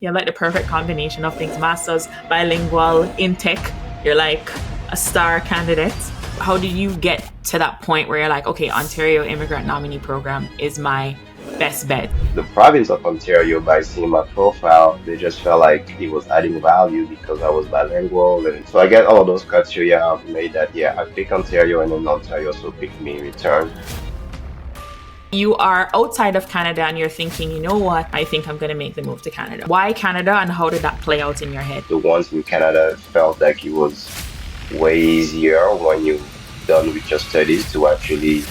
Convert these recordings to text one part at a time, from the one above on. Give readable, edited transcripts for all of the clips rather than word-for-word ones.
You're like the perfect combination of things. Masters, bilingual, in tech. You're like a star candidate. How did you get to that point where you're like, okay, Ontario Immigrant Nominee Program is my best bet? The province of Ontario, by seeing my profile, they just felt like it was adding value because I was bilingual. And so I get all of those criteria made that, yeah, I pick Ontario and then Ontario also picked me in return. You are outside of Canada and you're thinking, you know what, I think I'm going to make the move to Canada. Why Canada and how did that play out in your head? The ones in Canada felt like it was way easier when you done with your studies to actually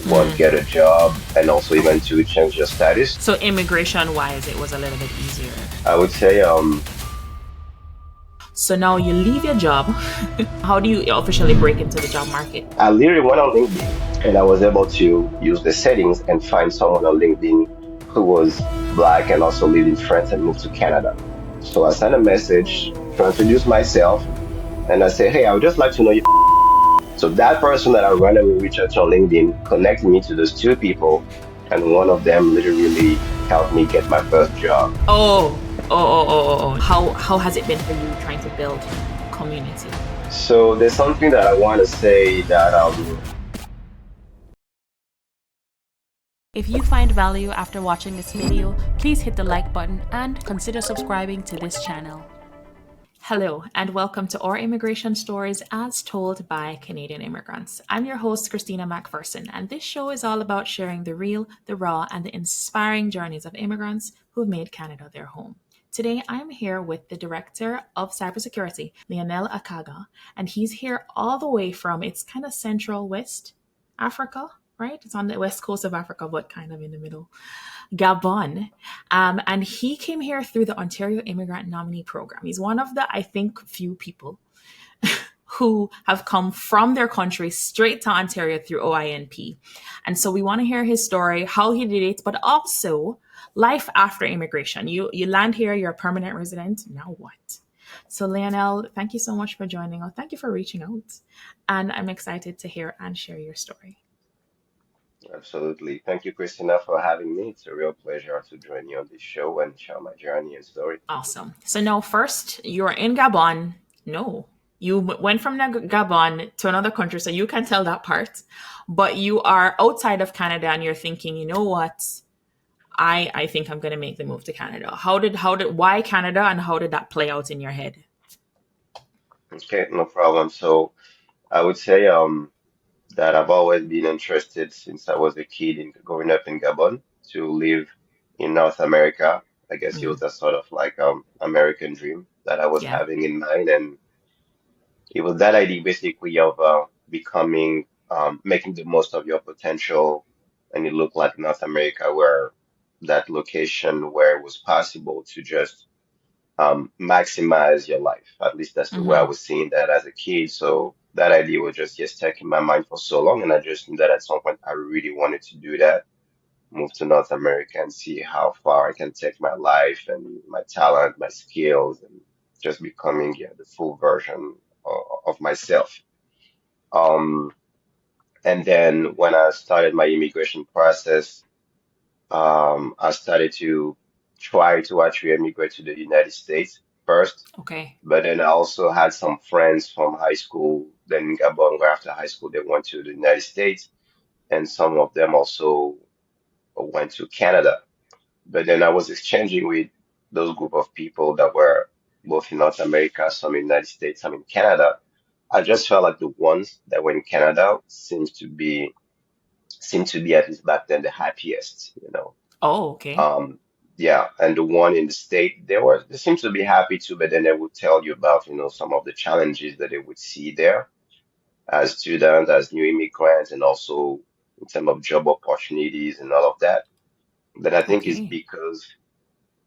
one, get a job and also even to change your status. So, immigration wise, it was a little bit easier. I would say So, now you leave your job. How do you officially break into the job market? I literally went on LinkedIn and I was able to use the settings and find someone on LinkedIn who was black and also lived in France and moved to Canada. So I sent a message to introduce myself and I say, hey, I would just like to know you. So that person that I randomly reached out to on LinkedIn connected me to those two people, and one of them literally helped me get my first job. Oh. How has it been for you trying to build community? So there's something that I want to say that If you find value after watching this video, please hit the like button and consider subscribing to this channel. Hello, and welcome to Our Immigration Stories as told by Canadian immigrants. I'm your host, Christina McPherson, and this show is all about sharing the real, the raw, and the inspiring journeys of immigrants who've made Canada their home. Today, I'm here with the Director of Cybersecurity, Lionel Akagah, and he's here all the way from, it's kind of Central West Africa, right? It's on the west coast of Africa, but kind of in the middle. Gabon. And he came here through the Ontario Immigrant Nominee Program. He's one of the, I think, few people who have come from their country straight to Ontario through OINP. And so we want to hear his story, how he did it, but also life after immigration. You land here, you're a permanent resident. Now what? So Lionel, thank you so much for joining us. Thank you for reaching out. And I'm excited to hear and share your story. absolutely. Thank you, Christina, for having me. It's a real pleasure to join you on this show and share my journey and story. Awesome. So now, first, you're in Gabon. No, you went from Gabon to another country, so you can tell that part. But you are outside of Canada, and you're thinking, you know what? I think I'm going to make the move to Canada. Why Canada, and how did that play out in your head? Okay, no problem. So I would say that I've always been interested since I was a kid in growing up in Gabon to live in North America. I guess it Mm, was a sort of like American dream that I was yeah. having in mind, and it was that idea basically of becoming making the most of your potential, and it looked like North America where that location where it was possible to just maximize your life. At least that's the way I Mm-hmm. was seeing that as a kid. So that idea was just stuck in my mind for so long, and I just knew that at some point I really wanted to do that, move to North America and see how far I can take my life and my talent, my skills, and just becoming, yeah, the full version of myself. Um, and then when I started my immigration process, I started to try to actually immigrate to the United States first. Okay. But then I also had some friends from high school, then in Gabon, where after high school they went to the United States, and some of them also went to Canada. But then I was exchanging with those group of people that were both in North America, some in the United States, some in Canada. I just felt like the ones that were in Canada seemed to be at least back then the happiest, you know. Oh, okay. Um, yeah, and the one in the state, they seem to be happy too, but then they would tell you about, some of the challenges that they would see there as students, as new immigrants, and also in terms of job opportunities and all of that. But I think it's Okay. because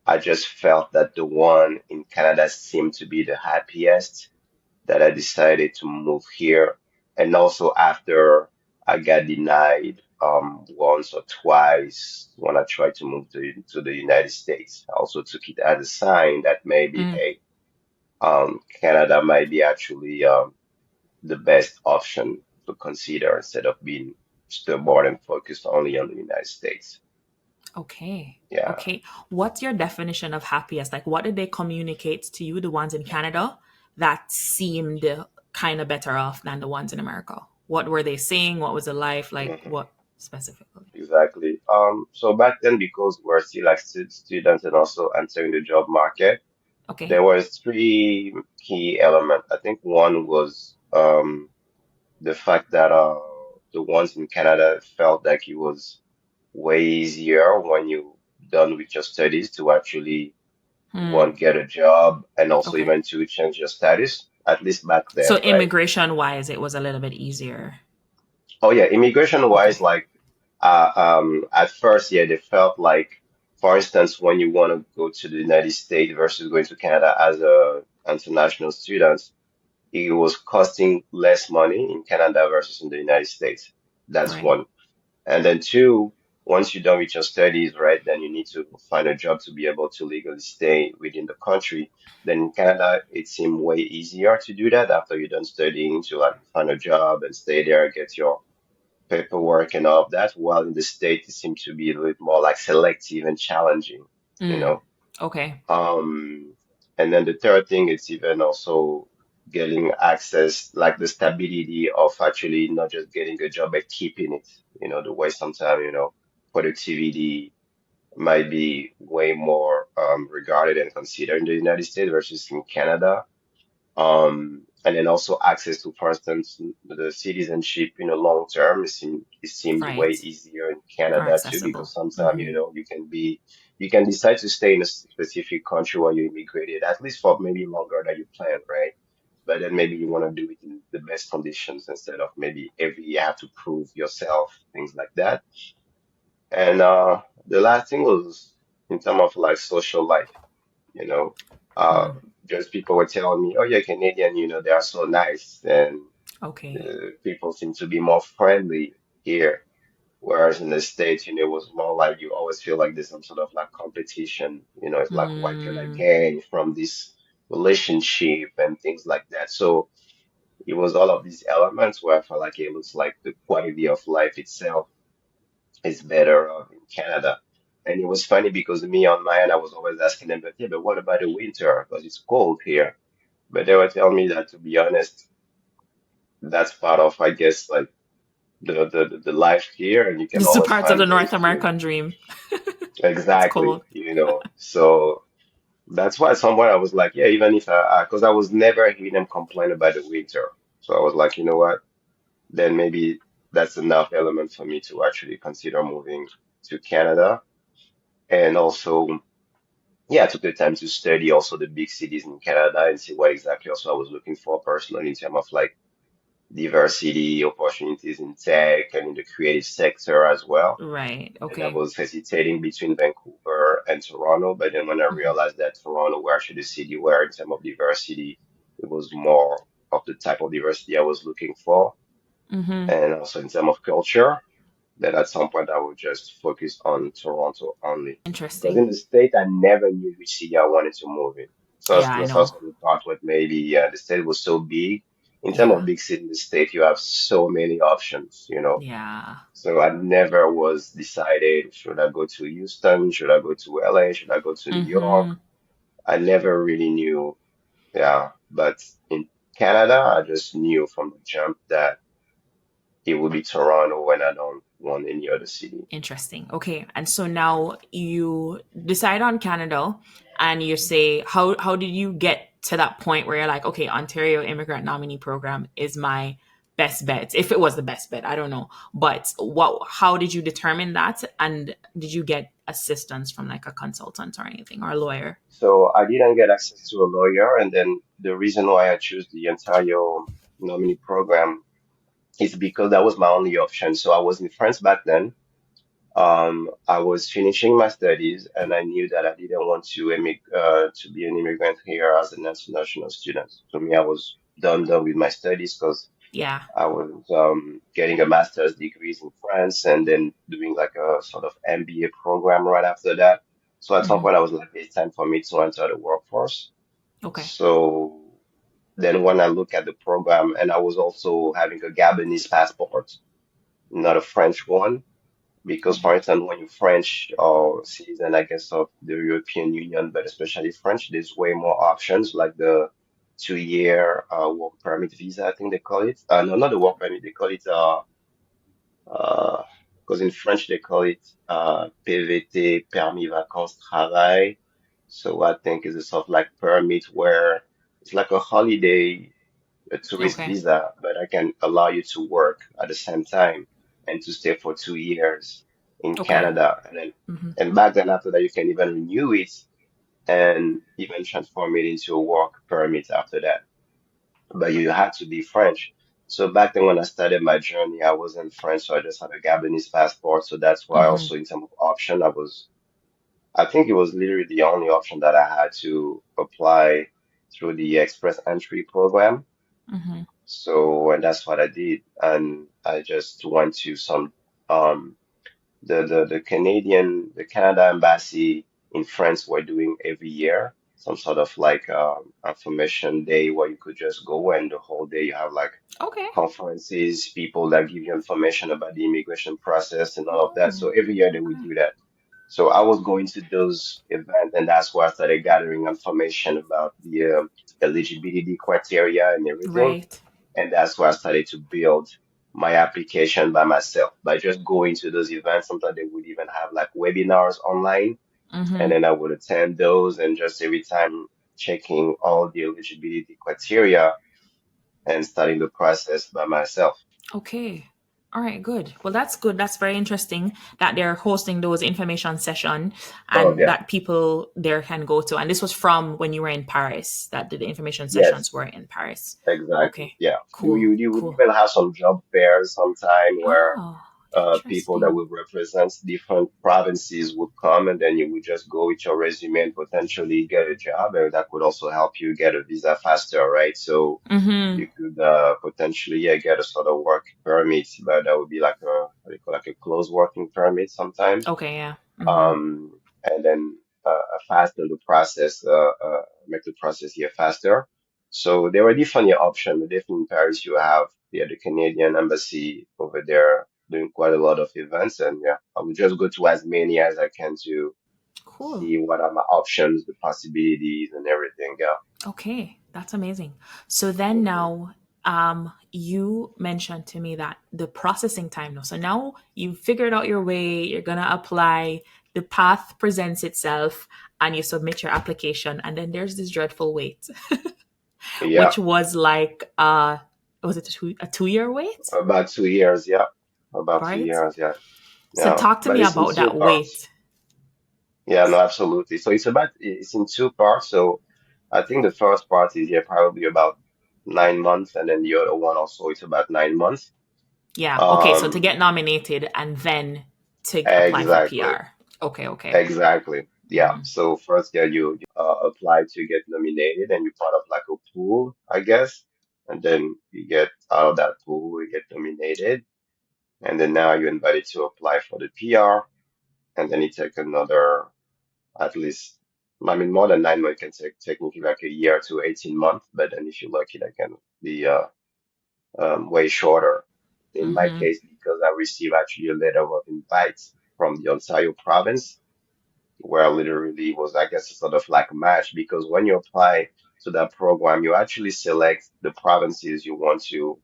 I just felt that the one in Canada seemed to be the happiest that I decided to move here. And also after I got denied once or twice when I tried to move to the United States, I also took it as a sign that maybe, Mm. hey, Canada might be actually the best option to consider instead of being stubborn and focused only on the United States. Okay. Yeah. Okay. What's your definition of happiest? Like, what did they communicate to you, the ones in Canada, that seemed kind of better off than the ones in America? What were they saying? What was the life like? Mhm. What specifically? Exactly. So back then, because we're still like students and also entering the job market, Okay. there was three key elements. I think one was the fact that the ones in Canada felt like it was way easier when you done with your studies to actually Hmm. one get a job and also Okay. even to change your status, at least back So then, right? immigration wise, it was a little bit easier. Oh yeah, immigration wise, Okay. like at first, yeah, they felt like, for instance, when you want to go to the United States versus going to Canada as a international student, it was costing less money in Canada versus in the United States. That's Right. one. And then two, once you're done with your studies, right, then you need to find a job to be able to legally stay within the country. Then in Canada, it seemed way easier to do that after you're done studying to like find a job and stay there, get your paperwork and all of that. While in the States, it seems to be a little bit more like selective and challenging, you Mm. know. Okay. Um, and then the third thing is even also getting access, like the stability of actually not just getting a job, but keeping it. The way sometimes, productivity might be way more regarded and considered in the United States versus in Canada. And then also access to, for instance, the citizenship in the long term. It seems way Right. easier in More Canada too, because accessible. sometimes, Hmm. you can decide to stay in a specific country while you immigrated, at least for maybe longer than you planned, right? But then maybe you want to do it in the best conditions instead of maybe every year have to prove yourself, things like that. And the last thing was in terms of like social life, you know. Uh, Mm. just people were telling me, oh, you're Canadian, they are so nice, and Okay. people seem to be more friendly here. Whereas in the States, it was more like you always feel like there's some sort of like competition, it's like, what can I Mm. gain from this relationship and things like that. So it was all of these elements where I felt like it looks like the quality of life itself is better in Canada. And it was funny because me on my end, I was always asking them, but yeah, but what about the winter? Because it's cold here. But they were telling me that, to be honest, that's part of, I guess, like the life here, and you can It's a always part of the find North ways to American dream. It's exactly, cold. So that's why at some point I was like, yeah, even if because I was never hearing them complain about the winter, so I was like, you know what, then maybe that's enough element for me to actually consider moving to Canada, and also. Yeah, I took the time to study also the big cities in Canada and see what exactly also I was looking for personally in terms of like diversity, opportunities in tech and in the creative sector as well. Right. And I Okay. was hesitating between Vancouver and Toronto, but then when I Hmm. realized that Toronto were actually the city where in terms of diversity, it was more of the type of diversity I was looking for. Hmm. And also in terms of culture, then at some point I would just focus on Toronto only. Because Interesting. in the state, I never knew which city I wanted to move in. So Yeah, I that's know. also the part where maybe the state was so big. In terms Yeah. of big city in the state, you have so many options. Yeah. So I never was decided, should I go to Houston? Should I go to LA? Should I go to New York? Hmm. I never really knew. Yeah. But in Canada, I just knew from the jump that it would be Toronto when I don't want any other city. Interesting. Okay. And so now you decide on Canada and you say, how did you get to that point where you're like, okay, Ontario Immigrant Nominee Program is my best bet. If it was the best bet, I don't know. But how did you determine that? And did you get assistance from like a consultant or anything or a lawyer? So I didn't get access to a lawyer, and then the reason why I chose the Ontario nominee program is because that was my only option. So I was in France back then. I was finishing my studies, and I knew that I didn't want to be an immigrant here as an international student. To me, I was done with my studies because Yeah. I was getting a master's degrees in France and then doing like a sort of MBA program right after that. So at some Hmm. point, I was like, it's time for me to enter the workforce. Okay. So then when I look at the program, and I was also having a Gabonese passport, not a French one. because, for instance, when you're French or citizen, I guess, of the European Union, but especially French, there's way more options, like the 2 year work permit visa, I think they call it. No, not the work permit, they call it uh, because in French they call it PVT, permis vacances travail. So I think it's a sort of like permit where it's like a holiday, a tourist Okay. visa, but I can allow you to work at the same time and to stay for 2 years in Okay. Canada. And back then after that you can even renew it and even transform it into a work permit after that. But you had to be French. So back then when I started my journey, I wasn't French, so I just had a Gabonese passport. So that's why Mm-hmm. also in terms of option, I think it was literally the only option that I had to apply through the Express Entry program. Mm-hmm. So, and that's what I did. And I just went to some, um, the Canada embassy in France were doing every year some sort of like, information day where you could just go and the whole day you have like Okay. conferences, people that give you information about the immigration process and all of that. Oh, So every year they would okay. do that. So I was going to those events, and that's where I started gathering information about the eligibility criteria and everything. Right. And that's where I started to build my application by myself by just going to those events. Sometimes they would even have like webinars online, and Mm-hmm. then I would attend those and just every time checking all the eligibility criteria and starting the process by myself. Okay. All right, good. Well, that's good. That's very interesting that they're hosting those information session Oh and yeah, that people there can go to. And this was from when you were in Paris, that the information sessions yes. were in Paris. Exactly. Okay. Yeah. Cool. You would Cool. even have some job fairs sometime where Oh, people that interesting. will represent different provinces would come and then you would just go with your resume and potentially get a job and that could also help you get a visa faster, right? So Mm-hmm. you could potentially yeah get a sort of work permit, but that would be like a what do you call like a closed working permit sometimes Okay, yeah. Mm-hmm. and then fasten the process, make the process here faster. So there were different options. Definitely in Paris, you have yeah, the Canadian embassy over there doing quite a lot of events, and yeah, I will just go to as many as I can to Cool. see what are my options, the possibilities, and everything. Yeah. Okay, that's amazing. So then hmm now, you mentioned to me that the processing time now. So now you've figured out your way, you're gonna apply, the path presents itself, and you submit your application, and then there's this dreadful wait, Yeah, which was like was it a 2 year wait? about 2 years. Yeah, about two Right? years. Yeah, So yeah. talk to But me it's in about two that parts. wait. Yeah, no, absolutely. So it's in two parts. So I think the first part is yeah, probably about 9 months, and then the other one also it's about 9 months. Yeah, okay, so to Um, get nominated and then to apply for exactly, PR. Okay, okay. exactly. Yeah. So first, yeah, you apply to get nominated, and you're part of like a pool, I guess, and then you get out of that pool, you get nominated, and then now you're invited to apply for the PR, and then it takes another at least, I mean, more than 9 months can take technically like a year to 18 months, but then if you're lucky, that can be way shorter. In my Mm-hmm. case, because I received actually a letter of invite from the Ontario province, where literally was, I guess, sort of like a match, because when you apply to that program, you actually select the provinces you want to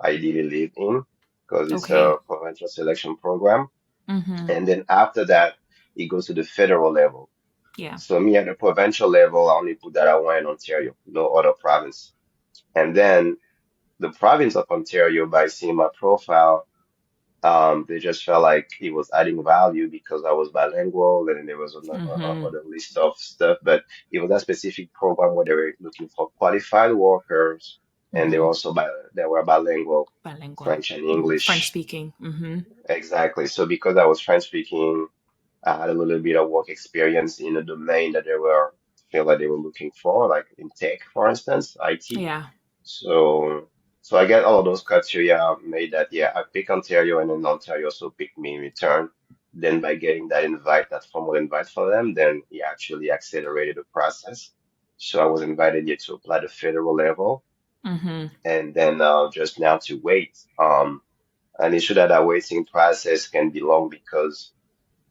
ideally live in, because it's a Okay. provincial selection program. Mm-hmm. And then after that, it goes to the federal level. Yeah. So me at the provincial level, I only put that I want in Ontario, no other province. And then the province of Ontario, by seeing my profile, they just felt like it was adding value because I was bilingual, and then there was Mm-hmm. other list of stuff. But it was a specific program where they were looking for qualified workers, and Mm-hmm. they were bilingual, Bilingual. French and Mm-hmm. French English. speaking. Mm-hmm. Exactly. So because I was French speaking, I had a little bit of work experience in a domain that they were feel like they were looking for, like in tech, for instance, IT. Yeah. So so I get all of those criteria made that yeah, I pick Ontario and then Ontario also picked me in return. Then by getting that invite, that formal invite for them, then he actually accelerated the process. So I was invited here to apply the federal level Mm-hmm. and then just now to wait. And it's true that that waiting process can be long because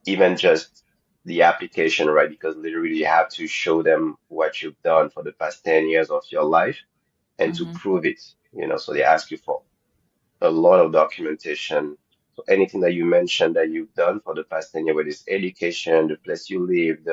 even just the application, right? Because literally you have to show them what you've done for the past 10 years of your life and to Mm-hmm. prove it, so they ask you for a lot of documentation. So anything that you mentioned that you've done for the past 10 years, whether it's education, the place you live,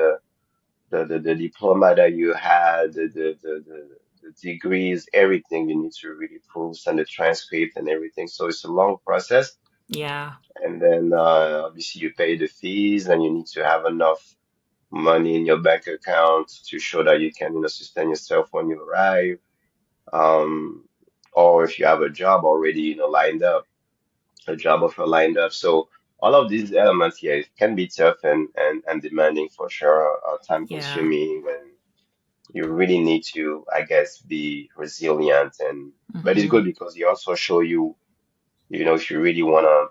the diploma that you had, the degrees, everything you need to really prove, send the transcript and everything. So it's a long process. Yeah. And then obviously you pay the fees and you need to have enough money in your bank account to show that you can, sustain yourself when you arrive. Um, or if you have a job already, lined up, a job offer lined up. So all of these elements, yeah, it can be tough and demanding for sure, time Yeah. consuming, and you really need to, I guess, be resilient. And but it's Mm-hmm. good because you also show you, if you really want to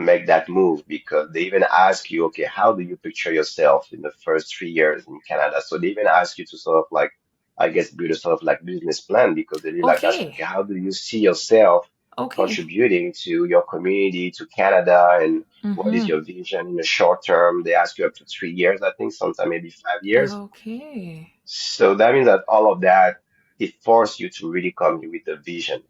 make that move, because they even ask you, okay, how do you picture yourself in the first 3 years in Canada? So they even ask you to sort of like, I guess, build a sort of like business plan, because they really like ask, Okay. okay, how do you see yourself Okay. contributing to your community, to Canada, and what is Mm-hmm. your vision in the short term? They ask you up to 3 years, I think, sometimes maybe 5 years. Okay. So that means that all of that, it forces you to really come here with a vision.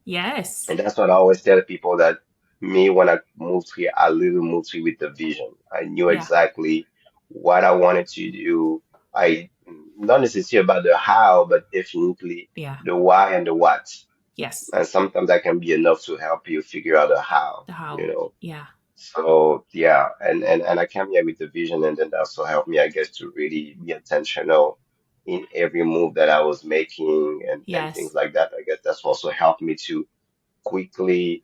Yes. And that's what I always tell people, that me, when I moved here, I literally moved here with a vision. I knew Yeah. exactly what I wanted to do. I not necessarily about the how, but definitely Yeah. the why and the what. Yes. And sometimes that can be enough to help you figure out the how, The you how. know. Yeah. So yeah, and I came here with the vision, and then that also helped me, I guess, to really be intentional in every move that I was making, and things Yes. like that. I guess that's also helped me to quickly,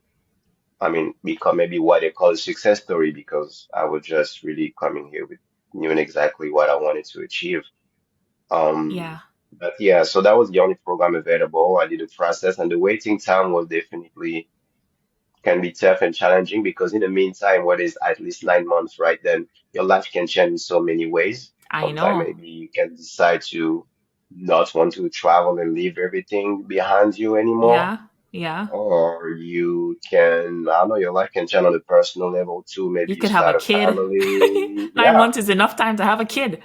I mean, become maybe what they call a success story, because I was just really coming here with knowing exactly what I wanted to achieve. Yeah. But yeah, so that was the only program available. I did the process, and the waiting time was definitely can be tough and challenging, because in the meantime, what is at least 9 months, right? Then your life can change in so many ways. I Sometimes know. maybe you can decide to not want to travel and leave everything behind you anymore. Yeah. Yeah. Or you can, I don't know, your life can change on a personal level too. Maybe You you could have a start a kid. family. 9 months Yeah, is enough time to have a kid.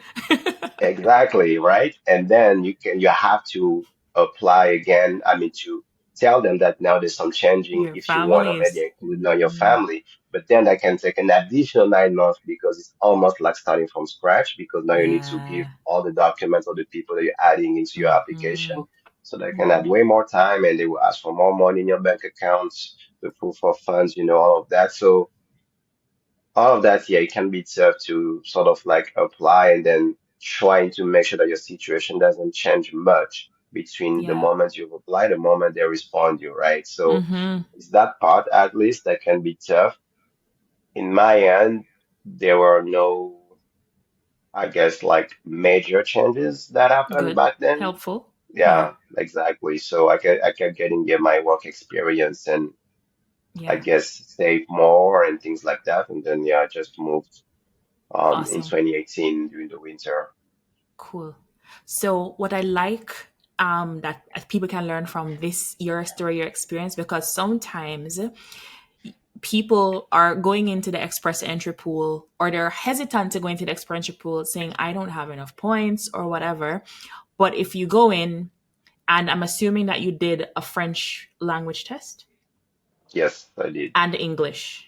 exactly, right? And then you have to apply again. I mean, to tell them that now there's some changing Your if you want to maybe families. include on your family. But then that can take an additional 9 months, because it's almost like starting from scratch, because now you need to give Yeah. all the documents of the people that you're adding into your Mm-hmm. application. So they can add way more time, and they will ask for more money in your bank accounts, the proof of funds, all of that. So all of that, yeah, it can be tough to sort of like apply, and then trying to make sure that your situation doesn't change much between the Yeah. moment you've applied, the moment they respond you, right? So Mm-hmm. it's that part, at least, that can be tough. In my end, there were no, I guess, like major changes that happened Good. back then. Helpful. Yeah. Yeah, exactly. So I kept getting my work experience, and I Yeah. guess save more and things like that. And then yeah, I just moved in Awesome. 2018 during the winter. Cool. So what I like that people can learn from this your story, your experience, because sometimes people are going into the express entry pool or they're hesitant to go into the express entry pool saying I don't have enough points or whatever. But if you go in, and I'm assuming that you did a French language test Yes, I did. and English.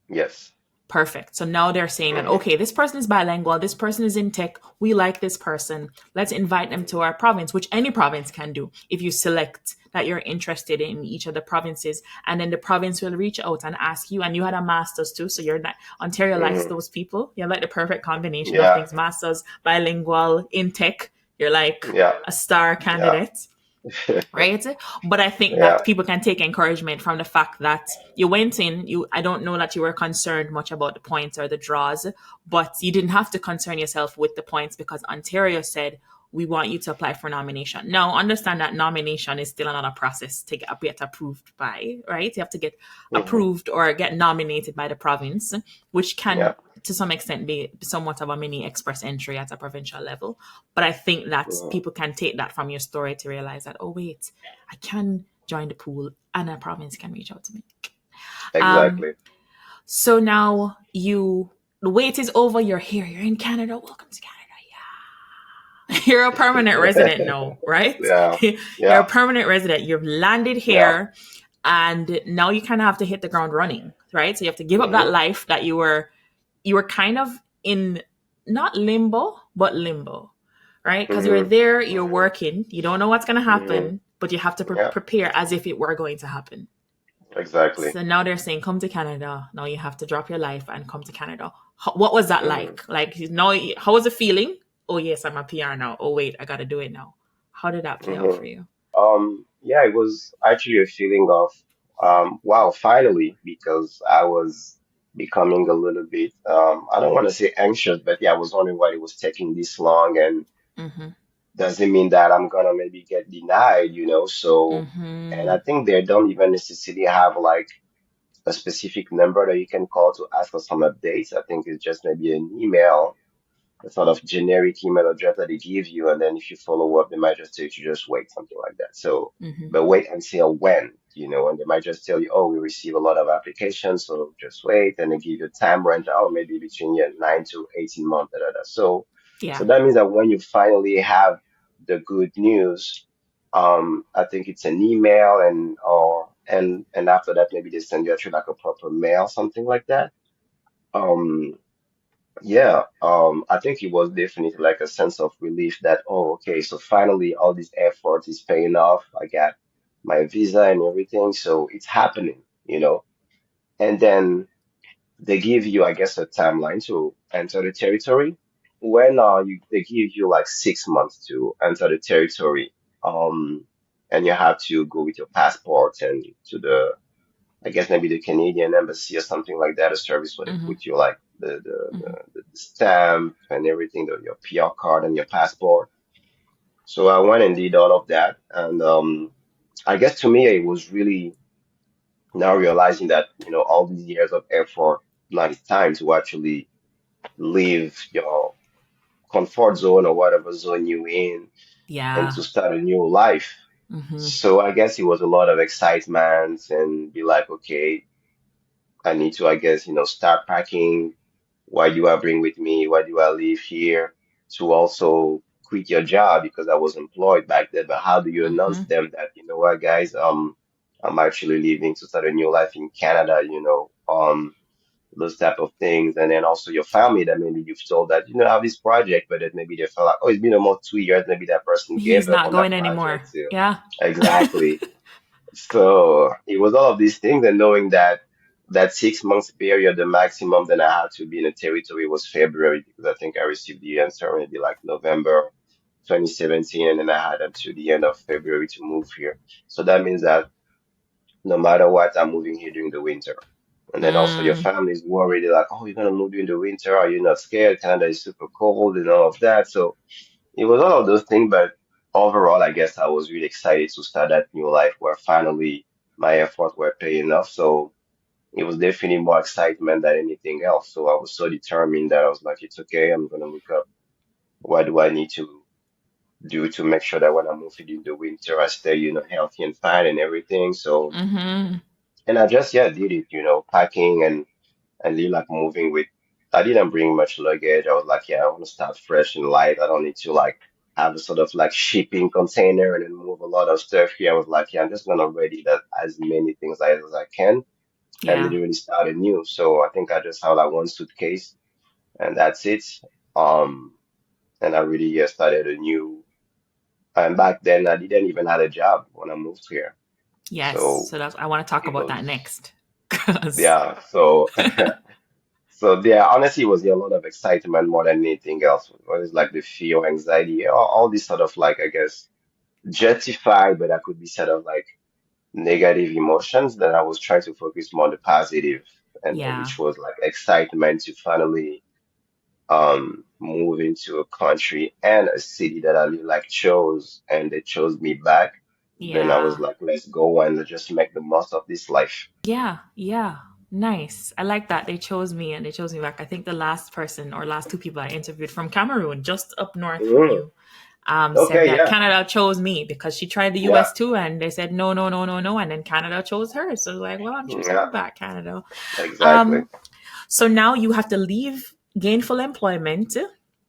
Yes. Perfect. So now they're saying that, Hmm. okay, this person is bilingual, this person is in tech, we like this person. Let's invite them to our province, which any province can do if you select that you're interested in each of the provinces. And then the province will reach out and ask you, and you had a master's too. So you're not, Ontario likes Hmm. those people. You're like the perfect combination of Yeah. things masters, bilingual, in tech. You're like Yeah. a star Yeah. candidate, right? But I think Yeah. that people can take encouragement from the fact that you went in, I don't know that you were concerned much about the points or the draws, but you didn't have to concern yourself with the points because Ontario said we want you to apply for nomination. Now, understand that nomination is still another process to get approved by, right? You have to get Hmm. approved or get nominated by the province, which Yeah. can to some extent be somewhat of a mini express entry at a provincial level. But I think that Hmm. people can take that from your story to realize that, oh, wait, I can join the pool and a province can reach out to me. Um, Exactly. so now the wait is over. You're here. You're in Canada. Welcome to Canada. You're a permanent resident now, right? Yeah. You're a Yeah. permanent resident. You've landed Yeah. here, and now you kind of have to hit the ground running, right? So you have to give up that Hmm. life that you were kind of in, not limbo, but limbo, right? Because you're Hmm. there, you're Hmm. working, you don't know what's going to Hmm. happen, but you have to Yeah. prepare as if it were going to happen. Exactly. So now they're saying, come to Canada. Now you have to drop your life and come to Canada. What was that Hmm. like? Like, now, how was it feeling? Oh, yes, I'm a PR now. Oh, wait, I got to do it now. How did that play out Hmm. for you? Yeah, it was actually a feeling of, wow, finally, because I was becoming a little bit, I don't want to say anxious, but yeah, I was wondering why it was taking this long, and Mm-hmm. doesn't mean that I'm gonna maybe get denied, So, and Mm-hmm. I think they don't even necessarily have like a specific number that you can call to ask for some updates. I think it's just maybe an email, a sort of generic email address that they give you, and then if you follow up, they might just tell you to just wait, something like that. So, Mm-hmm. but wait until when, and they might just tell you, oh, we receive a lot of applications, so just wait, and they give you a time range, oh, maybe between 9 to 18 months, da, da, da. So Yeah. that means that when you finally have the good news, I think it's an email and after that maybe they send you actually like a proper mail, something like that. Um, yeah, I think it was definitely like a sense of relief that, oh, okay, so finally all this effort is paying off. I got my visa and everything, so it's happening. And then they give you, I guess, a timeline to enter the territory. When they give you like 6 months to enter the territory, and you have to go with your passport and to the I guess maybe the Canadian embassy or something like that, a service where they Mm-hmm. put you like the Mm-hmm. the stamp and everything, your PR card and your passport. So I went and did all of that, and I guess to me it was really now realizing that all these years of effort, now it's time to actually leave your comfort zone or whatever zone you're in and Yeah. to start a new life. Mm-hmm. So I guess it was a lot of excitement and be like, okay, I need to, I guess, start packing. Why do I bring with me? Why do I live here? To also quit your job because I was employed back then. But how do you Mm-hmm. announce them that, you know what, guys, I'm actually leaving to start a new life in Canada, those type of things. And then also your family that maybe you've told that, I have this project, but then maybe they felt like, oh, it's been almost 2 years. Maybe that person He's gave up not on going that anymore. project too. Yeah. Exactly. So it was all of these things, and knowing that that 6 months period, the maximum that I had to be in a territory was February, because I think I received the answer maybe like November 2017, and then I had until the end of February to move here. So that means that no matter what, I'm moving here during the winter. And then also your Mm. family is worried, they're like, oh, you're gonna move during the winter, are you not scared? Canada is super cold and all of that. So it was all of those things, but overall, I guess I was really excited to start that new life where finally my efforts were paying off. So it was definitely more excitement than anything else. So I was so determined that I was like, it's okay, I'm gonna look up what do I need to do to make sure that when I move in the winter, I stay, healthy and fine and everything. So, Mm-hmm. and I just, yeah, did it, packing and really like moving with I didn't bring much luggage. I was like, yeah, I want to start fresh and light. I don't need to like have a sort of like shipping container and then move a lot of stuff here. I was like, yeah, I'm just gonna ready that as many things as I can and Yeah. literally start anew. So I think I just have like one suitcase and that's it. Um and I really started anew. And back then I didn't even have a job when I moved here. Yes. So So that's, I want to talk it about was that next. Because yeah, so So there honestly was a lot of excitement more than anything else. It was like the fear, anxiety, all these sort of like I guess justified, but that could be sort of like negative emotions that I was trying to focus more on the positive and yeah. which was like excitement to finally move into a country and a city that I really like chose and they chose me back. Then I was Yeah. like, let's go and let's just make the most of this life. Yeah. Yeah. Nice. I like that. They chose me and they chose me back. I think the last person or last two people I interviewed from Cameroon, just up north from Mm, you. said Okay, that yeah, Canada chose me because she tried the yeah, US too, and they said no, no, no, no, no, and then Canada chose her. So like, well, I'm choosing you yeah, back, Canada. exactly. Um, so now you have to leave gainful employment.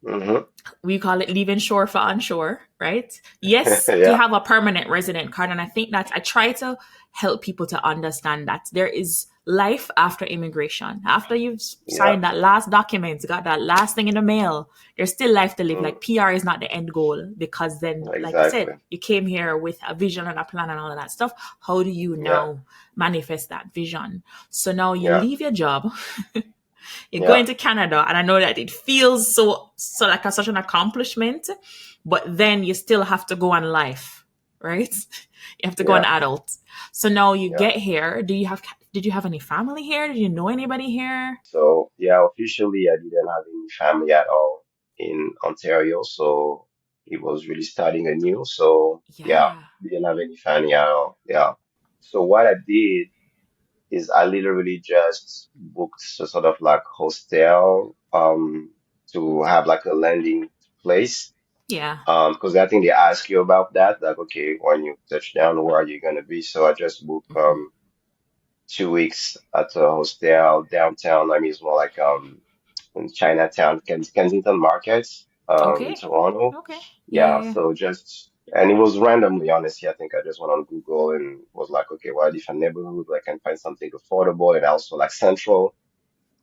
Hmm. We call it leaving shore for onshore, right? Yes, you Yeah, have a permanent resident card, and I think that I try to help people to understand that there is life after immigration. After you've yeah, signed that last document, got that last thing in the mail, there's still life to live. mm, Like PR is not the end goal because then, like you said, exactly. you came here with a vision and a plan and all of that stuff. How do you Yeah, now manifest that vision? So now you yeah, leave your job, you're yeah, going to Canada, and I know that it feels so like such an accomplishment, but then you still have to go on life, right? You have to go on yeah, adult. So now you yeah. get here. Did you have any family here? Did you know anybody here? So yeah, officially I didn't have any family at all in Ontario, so it was really starting anew. So yeah, Yeah. didn't have any family at all. Yeah. So what I did is I literally just booked a sort of like hostel to have like a landing place. Yeah. Because I think they ask you about that, like okay, when you touch down, where are you gonna be? So I just booked 2 weeks at a hostel downtown. I mean, it's more like in Chinatown, Kensington Markets, in Okay. Toronto. Okay. Yeah, Yeah, yeah, yeah. so just and it was randomly, honestly. I think I just went on Google and was like, okay, what are different neighborhoods where I can find something affordable and also like central.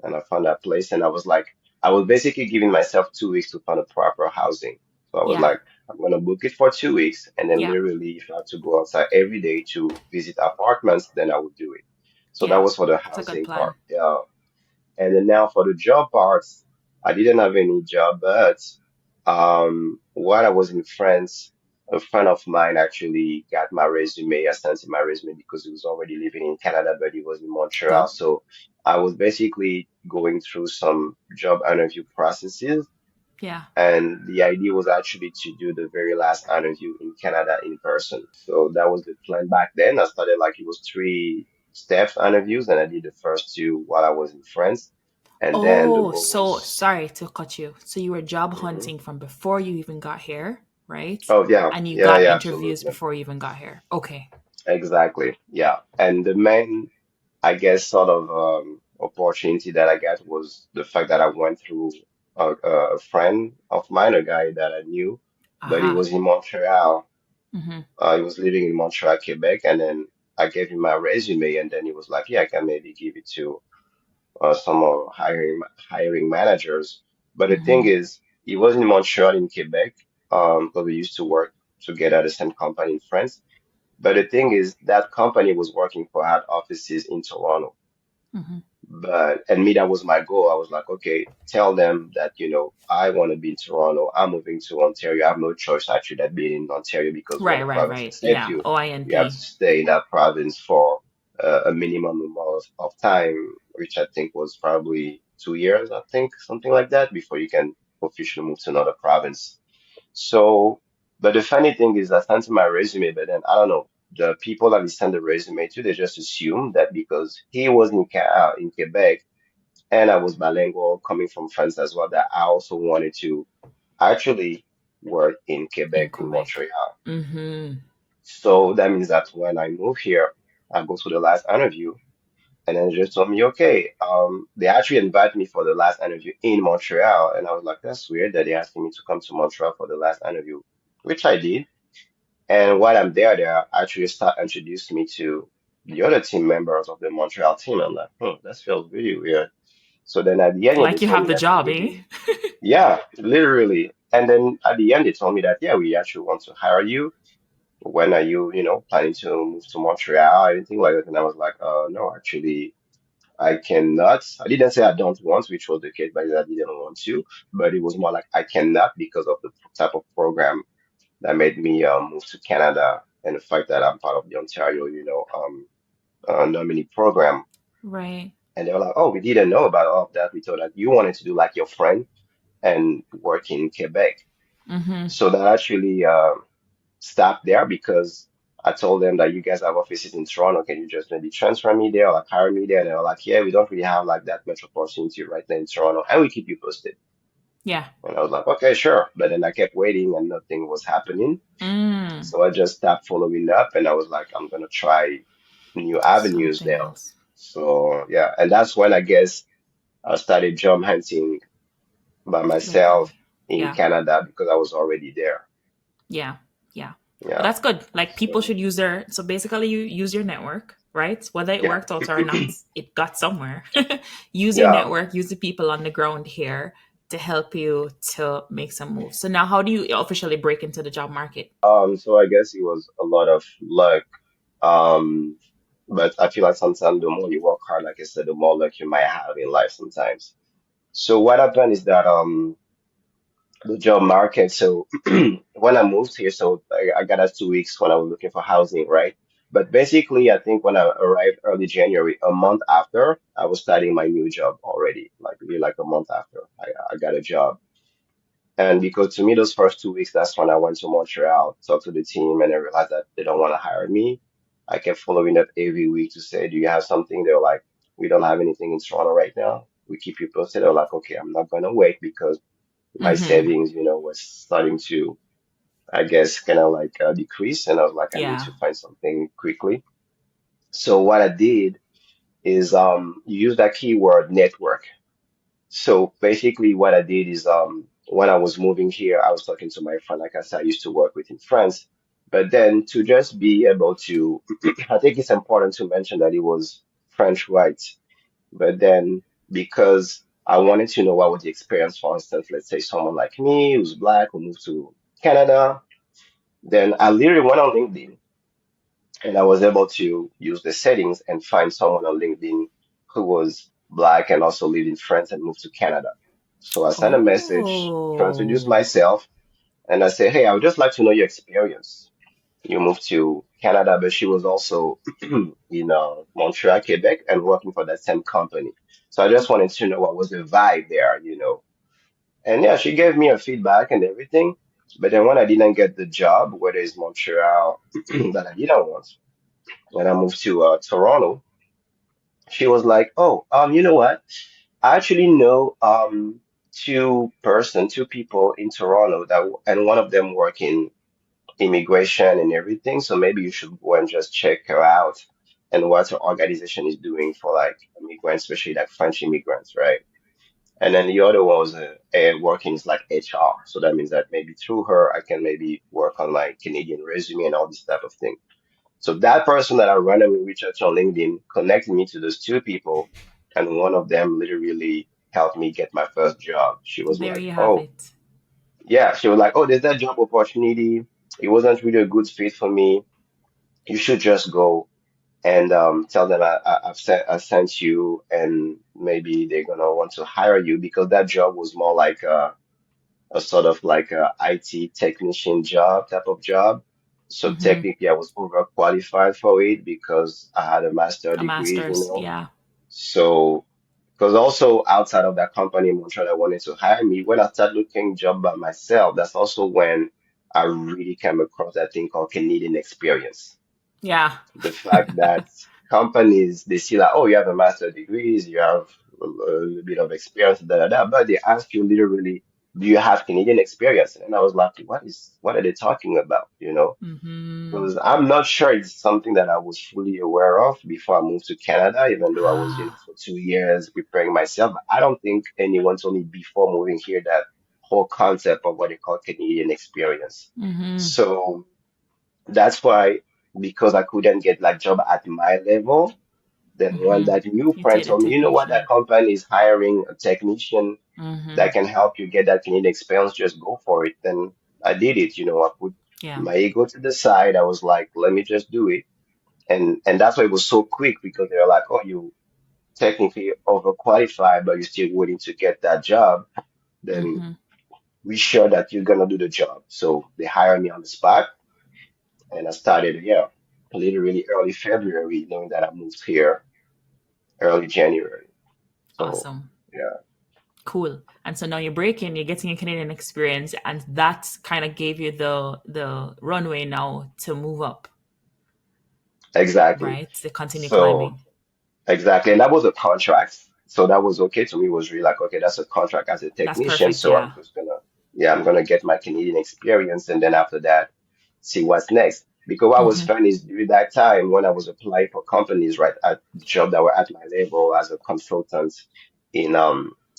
And I found that place, and I was like, I was basically giving myself 2 weeks to find a proper housing. So I was Yeah. like, I'm gonna book it for 2 weeks, and then Yeah. literally, if I have to go outside every day to visit apartments, then I would do it. So that Yeah. was for the It's a good housing part. plan. Yeah. And then now for the job parts, I didn't have any job, but while I was in France, a friend of mine actually got my resume. I sent him my resume because he was already living in Canada, but he was in Montreal. Good. So I was basically going through some job interview processes, Yeah. and the idea was actually to do the very last interview in Canada in person. So that was the plan back then. I started like it was 3 steps interviews, and I did the first two while I was in France. And then the Oh, goal so was, sorry to cut you. So you were job mhm. hunting from before you even got here, right? Oh yeah, And you yeah, got yeah, interviews absolutely. before you even got here. Okay. Exactly. Yeah. And the main, I guess, sort of opportunity that I got was the fact that I went through a friend of mine, a guy that I knew, but he Aha. was in Montreal. Mm-hmm. He was living in Montreal, Quebec, and then I gave him my resume, and then he was like, "Yeah, I can maybe give it to some hiring managers." But the thing Mm-hmm. is, he was in Montreal in Quebec, because we used to work together at the same company in France. But the thing is, that company was working for had offices in Toronto. Mm-hmm. But and me, that was my goal. I was like, okay, tell them that, I want to be in Toronto. I'm moving to Ontario. I have no choice actually that being in Ontario because when Right, the right, province right. accepts Yeah. you, you have to OINP. stay in that province for a minimum amount of time, which I think was probably 2 years, I think, something like that, before you can officially move to another province. So, but the funny thing is, I sent him my resume, but then I don't know. The people that he sent the resume to, they just assume that because he was in Quebec and I was bilingual coming from France as well, that I also wanted to actually work in In Quebec, in Quebec. Montreal. Mm-hmm. So that means that when I move here, I go to the last interview, and then they just told me, okay, they actually invited me for the last interview in Montreal, and I was like, that's weird that they're asking me to come to Montreal for the last interview, which I did. And while I'm there, they actually start introducing me to the other team members of the Montreal team. I'm like, that feels really weird. So then at the end, yeah, they Like you told have me the that, yeah, job, we eh? do. Yeah, literally. And then at the end, they told me that, yeah, we actually want to hire you. When are you, planning to move to Montreal, anything like that? And I was like, no, actually, I cannot. I didn't say I don't want, which was the case, but I didn't want to. But it was more like I cannot because of the type of program that made me move to Canada and the fact that I'm part of the Ontario, nominee program. Right. And they were like, oh, we didn't know about all of that. We thought that you wanted to do like your friend and work in Quebec. Mm-hmm. So that actually stopped there because I told them that you guys have offices in Toronto. Can you just maybe transfer me there or like hire me there? And they were like, yeah, we don't really have like that much opportunity right now in Toronto, and we keep you posted. Yeah. And I was like, okay, sure. But then I kept waiting and nothing was happening. Mm. So I just stopped following up and I was like, I'm gonna try new avenues Something now. else. So yeah, and that's when I guess I started job hunting by myself Locally. in Yeah. Canada because I was already there. Yeah. Yeah. But Yeah. that's good. Like people So should use their, so basically you use your network, right? Whether it yeah. worked out or not, it got somewhere. Use your Yeah. network, use the people on the ground here to help you to make some moves. So now how do you officially break into the job market? So I guess it was a lot of luck. Um, but I feel like sometimes the more you work hard, like I said, the more luck you might have in life sometimes. So what happened is that the job market. So when I moved here, so I got us 2 weeks when I was looking for housing, right? But basically, I think when I arrived early January, a month after, I was starting my new job already, like really like a month after I got a job. And because to me, those first 2 weeks, that's when I went to Montreal, talked to the team, and I realized that they don't want to hire me. I kept following up every week to say, do you have something? They're like, we don't have anything in Toronto right now. We keep you posted. They're like, okay, I'm not going to wait because my Mm-hmm. savings, was starting to, I guess, kind of like decrease. And I was like, I need Yeah. to find something quickly. So what I did is use that keyword network. So basically, what I did is when I was moving here, I was talking to my friend, like I said, I used to work with in France. But then to just be able to, I think it's important to mention that it was French rights. But then because I wanted to know what was the experience, for instance, let's say someone like me who's black who moved to Canada, then I literally went on LinkedIn and I was able to use the settings and find someone on LinkedIn who was black and also lived in France and moved to Canada. So I sent a message to introduce Oh. myself and I said, hey, I would just like to know your experience. You moved to Canada, but she was also in Montreal, Quebec, and working for that same company. So I just wanted to know what was the vibe there. And yeah, she gave me a feedback and everything. But then when I didn't get the job, whether it's Montreal that I didn't want, when I moved to Toronto, she was like, "Oh, you know what? I actually know two people in Toronto and one of them work in immigration and everything. So maybe you should go and just check her out and what her organization is doing for like immigrants, especially like French immigrants, right?" And then the other one was working is like HR. So that means that maybe through her, I can maybe work on my Canadian resume and all this type of thing. So that person that I randomly reached out to on LinkedIn connected me to those two people, and one of them literally helped me get my first job. She was There like, you have "Oh, it. yeah." She was like, "Oh, there's that job opportunity. It wasn't really a good fit for me. You should just go and tell them I sent you, and maybe they're gonna want to hire you because that job was more like a sort of like a IT technician job type of job. So Mm-hmm. technically, I was overqualified for it because I had a master A degrees, master's. Yeah. So, because also outside of that company in Montreal that wanted to hire me, when I started looking job by myself, that's also when I really came across that thing called Canadian experience. Yeah. The fact that companies they see like, oh, you have a master degrees, you have a little bit of experience, but they ask you literally, do you have Canadian experience? And I was like, what are they talking about? Mm-hmm. Because I'm not sure it's something that I was fully aware of before I moved to Canada, even though I was, Ah. for 2 years preparing myself. But I don't think anyone told me before moving here that whole concept of what they call Canadian experience. Mm-hmm. So that's why, because I couldn't get like job at my level, then when Mm-hmm. that new You friend take the told me, you know what, that technician. company is hiring a technician Mm-hmm. that can help you get that Canadian experience, just go for it. Then I did it. I put Yeah. my ego to the side. I was like, let me just do it. And that's why it was so quick because they were like, oh, you technically overqualified, but you're still willing to get that job. Then Mm-hmm. we sure that you're gonna do the job. So they hired me on the spot. And I started, yeah, literally early February, knowing that I moved here early January. So, Awesome. yeah, Cool. And so now you're breaking, you're getting a Canadian experience, and that kind of gave you the runway now to move up, exactly. right? To continue So, climbing. exactly. And that was a contract. So that was okay to me. It was really like, okay, that's a contract as a That's technician. perfect. So Yeah. I'm just gonna, yeah, I'm gonna get my Canadian experience, and then after that, see what's next. Because what was Mm-hmm. fun is during that time when I was applying for companies, right, at job that were at my level as a consultant in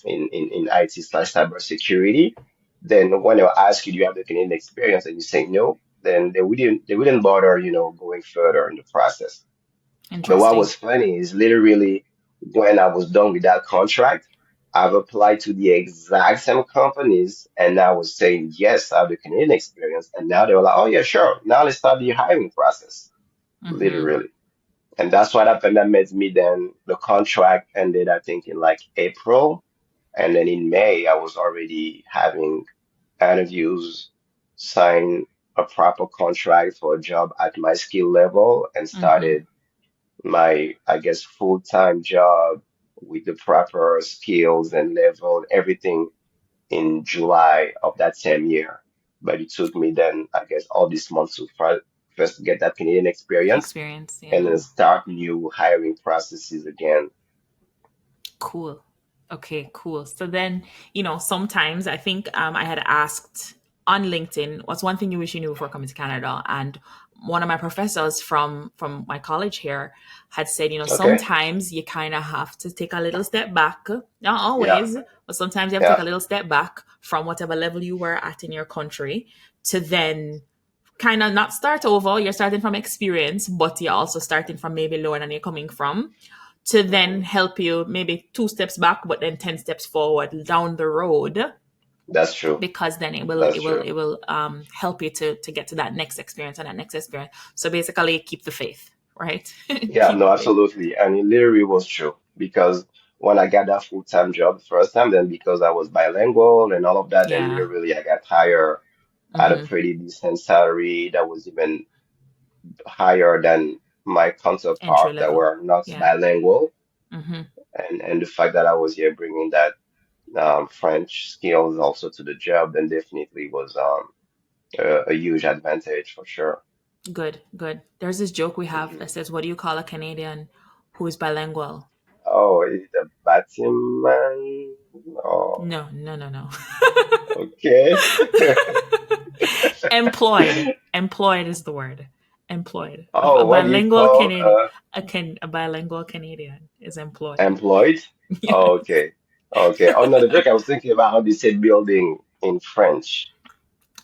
in IT slash cybersecurity, then when they'll ask you, do you have the Canadian experience, and you say no, then they wouldn't bother, going further in the process. But what Interesting. was funny is literally when I was done with that contract, I've applied to the exact same companies and I was saying, yes, I have the Canadian experience. And now they were like, oh, yeah, sure. Now let's start the hiring process, Mm-hmm. literally. And that's what happened. That made me then the contract ended, I think, in like April. And then in May, I was already having interviews, signed a proper contract for a job at my skill level, and Mm-hmm. started my, I guess, full-time job with the proper skills and level, everything in July of that same year. But it took me then, I guess, all these months to first get that Canadian experience Experience. and then Yeah. start new hiring processes again. Cool. Okay, cool. So then, sometimes I think I had asked on LinkedIn, what's one thing you wish you knew before coming to Canada? And one of my professors from my college here had said, Okay. sometimes you kind of have to take a little step back. Not Yeah. always, but sometimes you have to take Yeah. a little step back from whatever level you were at in your country to then kind of not start over. You're starting from experience, but you're also starting from maybe lower than you're coming from to then Mhm. help you maybe 2 steps back, but then 10 steps forward down the road, That's true. because then it will That's it will true. it will help you to get to that next experience and that next experience. So basically, keep the faith, right? Yeah, Keep no, the faith. absolutely. And it literally was true because when I got that full-time job the first time, then because I was bilingual and all of that, then Yeah. literally I got hired at a Mm-hmm. pretty decent salary that was even higher than my Entry counterpart that level. were not Yeah. bilingual. Mm-hmm. And the fact that I was here bringing that French skills also to the job, then definitely was a huge advantage for sure. Good. Good. There's this joke we have Mhm. that says, "What do you call a Canadian who is bilingual?" Oh, is it a Batman? Oh, No. No. No. No. okay. Employed. Employed is the word. Employed. A Oh, what do you bilingual call Canadian. A bilingual Canadian is employed. employed? Yeah. Oh, okay. Okay. Oh, no, the joke I was thinking about how they say building in French.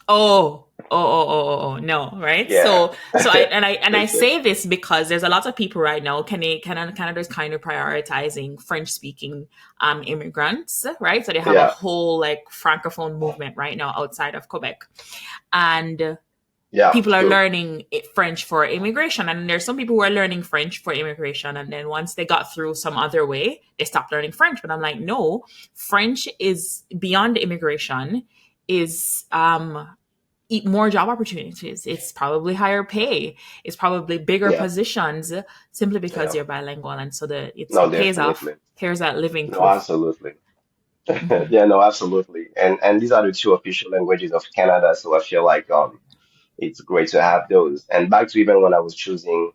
No, right? Yeah. So I Okay. say this because there's a lot of people right now. Canada's kind of prioritizing French speaking immigrants, right? So they have a Yeah. whole like francophone movement right now outside of Quebec, and Yeah. people are True. learning French for immigration, and there's some people who are learning French for immigration, and then once they got through some other way, they stopped learning French. But I'm like, no, French is beyond immigration, is more job opportunities. It's probably higher pay. It's probably bigger Yeah. positions simply because Yeah. you're bilingual, and so No, it pays off. definitely. Here's that living No, proof. absolutely. Hmm. Yeah, no, absolutely. And these are the two official languages of Canada, so I feel like it's great to have those. And back to even when I was choosing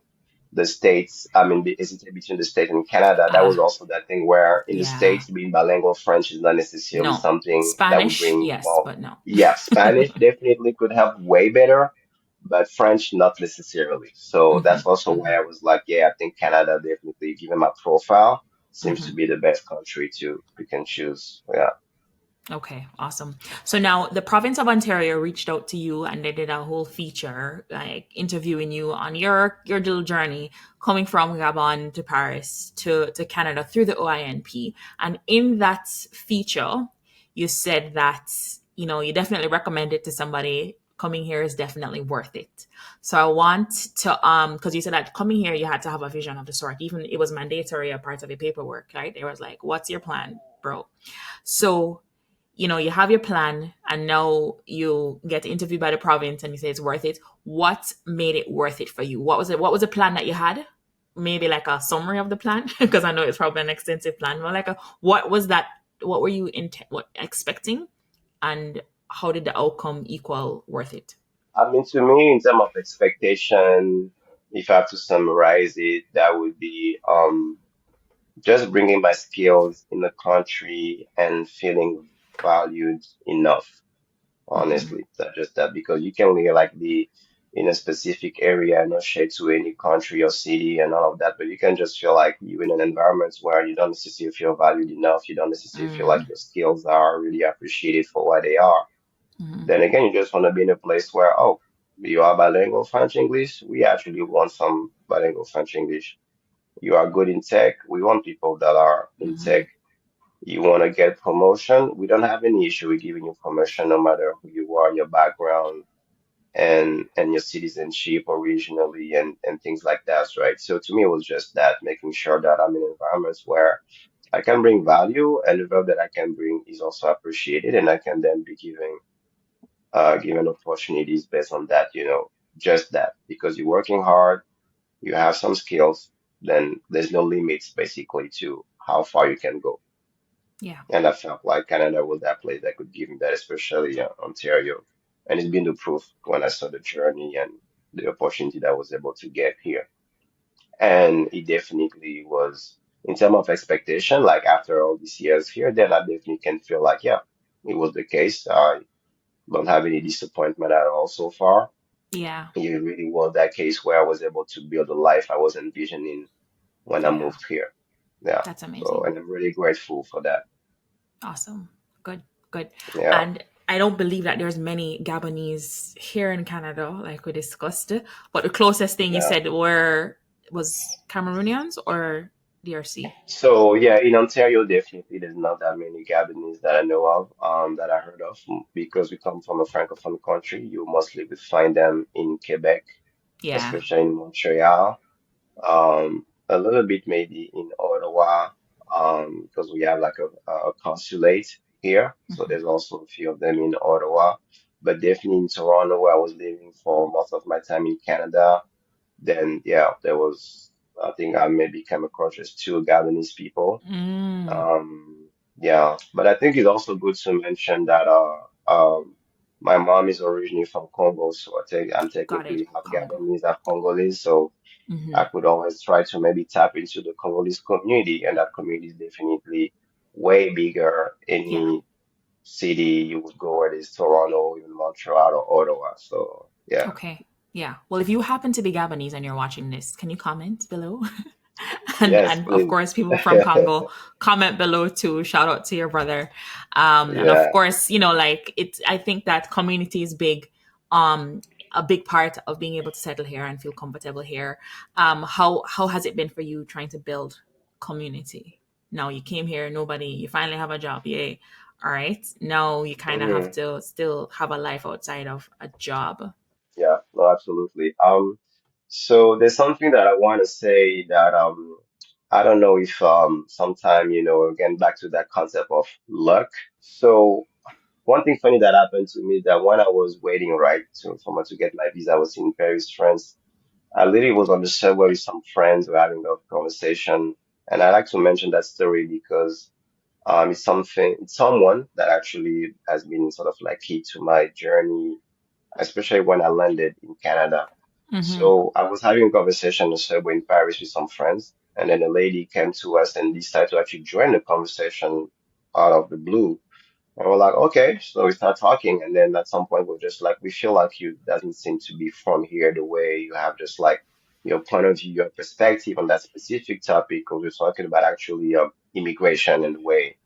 the states, I mean, the hesitate between the state and Canada, that was Ah, also that thing where in the yeah. states being bilingual French is not necessarily No. something that would Spanish, bring, yes, well, but no. yeah, Spanish definitely could help way better, but French not necessarily. So Hmm. that's also why Hmm. I was like, yeah, I think Canada definitely, given my profile, seems to Hmm. be the best country to pick and choose. Yeah. Okay, awesome. So now the province of Ontario reached out to you and they did a whole feature like interviewing you on your little journey coming from Gabon to Paris to Canada through the OINP. And in that feature, you said that you definitely recommend it to somebody. Coming here is definitely worth it. So I want to because you said that coming here you had to have a vision of the sort. Even it was mandatory a part of the paperwork, right? It was like, what's your plan, bro? So you have your plan and now you get interviewed by the province and you say it's worth it. What made it worth it for you? What was the plan that you had? Maybe like a summary of the plan because I know it's probably an extensive plan, but like what was that? What were you expecting, and how did the outcome equal worth it? I mean, to me, in terms of expectation, if I have to summarize it, that would be just bringing my skills in the country and feeling valued enough, Mm-hmm. honestly. Not just that, because you can really like be in a specific area, not shade to any country or city and all of that, but you can just feel like you're in an environment where you don't necessarily feel valued enough, you don't necessarily feel like Mm-hmm. your skills are really appreciated for what they are. Mm-hmm. Then again, you just want to be in a place where, oh, you are bilingual French English. We actually want some bilingual French English. You are good in tech. We want people that are in Mm-hmm. tech. You want to get promotion. We don't have any issue with giving you promotion, no matter who you are, your background, and your citizenship originally, and things like that, right? So to me, it was just that, making sure that I'm in environments where I can bring value, and the value that I can bring is also appreciated, and I can then be given opportunities based on that, just that. Because you're working hard, you have some skills, then there's no limits basically to how far you can go. Yeah. And I felt like Canada was that place that could give me that, especially Ontario. And it's been the proof when I saw the journey and the opportunity that I was able to get here. And it definitely was, in terms of expectation, like after all these years here, then I definitely can feel like, yeah, it was the case. I don't have any disappointment at all so far. Yeah. It really was that case where I was able to build a life I was envisioning when I Yeah. moved here. Yeah. That's So, amazing. and I'm really grateful for that. Awesome. Good. Good. Yeah. And I don't believe that there's many Gabonese here in Canada, like we discussed. But the closest thing you Yeah. said were was Cameroonians or DRC. So yeah, in Ontario, definitely there's not that many Gabonese that I know of, that I heard of, because we come from a francophone country. You mostly would find them in Quebec, Yeah. especially in Montreal. A little bit maybe in Ottawa, because we have like a consulate here. So Hmm. there's also a few of them in Ottawa, but definitely in Toronto, where I was living for most of my time in Canada. Then yeah, there was, I think I maybe came across just two Gabonese people. Mm. Yeah, but I think it's also good to mention that my mom is originally from Congo, so I'm Got it. technically half Congo. Gabonese, half Congolese. So Hmm. I could always try to maybe tap into the Congolese community, and that community is definitely way bigger. Yeah. Any city you would go, whether it's Toronto, even Montreal or Ottawa. So yeah, Okay. Yeah. Well, if you happen to be Gabonese and you're watching this, can you comment below? and yes, and of please. course, people from Congo, comment below too. Shout out to your brother. And of Yeah. course, like it. I think that community is big. Um, a big part of being able to settle here and feel comfortable here. How has it been for you trying to build community? Now you came here, nobody. You finally have a job. Yay! All right. Now you kind of have hmm to still have a life outside of a job. Yeah, no, absolutely. So there's something that I want to say that I don't know if sometime, again back to that concept of luck. So one thing funny that happened to me, that when I was waiting, right, for me to get my visa, I was in Paris, France. I literally was on the subway with some friends, we're having a conversation, and I like to mention that story because it's someone that actually has been sort of like key to my journey, especially when I landed in Canada. Mm-hmm. So I was having a conversation on the subway in Paris with some friends, and then a lady came to us and decided to actually join the conversation out of the blue. And we're like, okay, so we start talking, and then at some point we're just like, we feel like you doesn't seem to be from here the way you have just like your point of view, your perspective on that specific topic, because we're talking about actually immigration and the way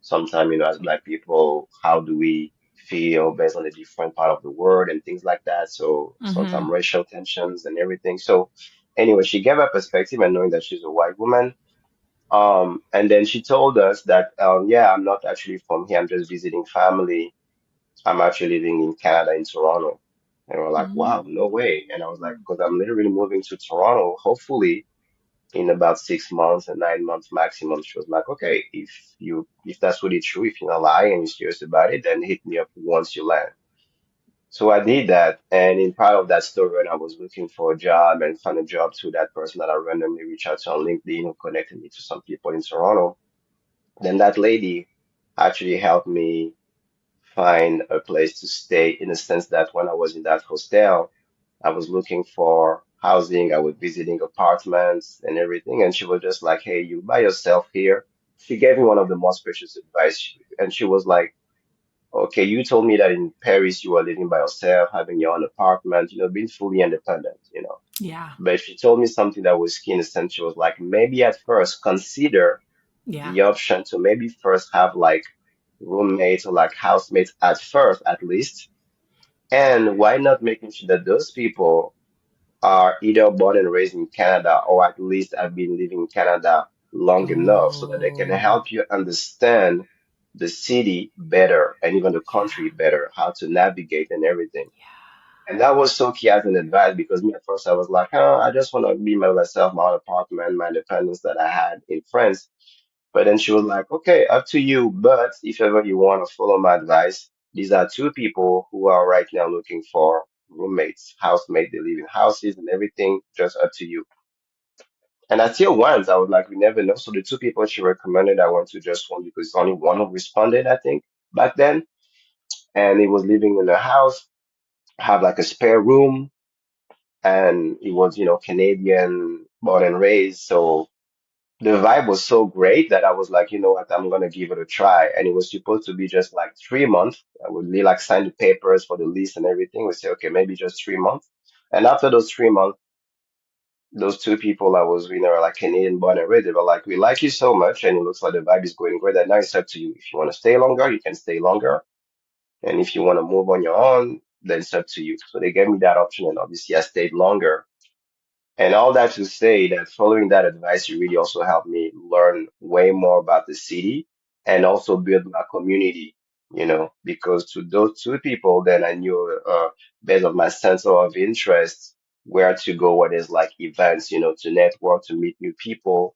sometimes, as Black people, how do we feel based on a different part of the world and things like that. So Mm-hmm. sometimes racial tensions and everything. So anyway, she gave her perspective and knowing that she's a white woman. And then she told us that, yeah, I'm not actually from here. I'm just visiting family. I'm actually living in Canada, in Toronto. And we're like, wow, no way. And I was like, because I'm literally moving to Toronto, hopefully in about 6 months and 9 months maximum. She was like, okay, if that's really true, if you're not lying and you're serious about it, then hit me up once you land. So I did that. And in part of that story, when I was looking for a job and found a job through that person that I randomly reached out to on LinkedIn, who connected me to some people in Toronto, then that lady actually helped me find a place to stay, in the sense that when I was in that hostel, I was looking for housing. I was visiting apartments and everything. And she was just like, hey, you by yourself here. She gave me one of the most precious advice. And she was like, okay, you told me that in Paris you were living by yourself, having your own apartment, being fully independent. Yeah. But she told me something that was key in the sense. She was like, maybe at first consider Yeah. the option to maybe first have like roommates or like housemates at first, at least. And why not making sure that those people are either born and raised in Canada or at least have been living in Canada long enough so that they can Oh, help you understand the city better and even the yeah. country better, how to navigate and everything. And that was so key as an advice because me at first I was like, I just want to be by myself, my own apartment, my independence that I had in France. But then she was like, okay, up to you. But if ever you want to follow my advice, these are two people who are right now looking for roommates, housemates. They live in houses and everything, just up to you. And I still once, I was like, we never know. So the two people she recommended, I went to just one because only one who responded, I think, back then. And he was living in a house, have like a spare room, and he was, Canadian, born and raised. So the vibe was so great that I was like, you know what, I'm gonna give it a try. And it was supposed to be just like 3 months. I would really like sign the papers for the lease and everything. We say, okay, maybe just 3 months. And after those 3 months, those two people I was, like Canadian born and raised, they were like, we like you so much, and it looks like the vibe is going great. That now it's up to you. If you want to stay longer, you can stay longer. And if you want to move on your own, then it's up to you. So they gave me that option, and obviously I stayed longer. And all that to say that following that advice, it really also helped me learn way more about the city and also build my community, because to those two people, then I knew, based on my sense of interest, where to go, what is like events, to network, to meet new people.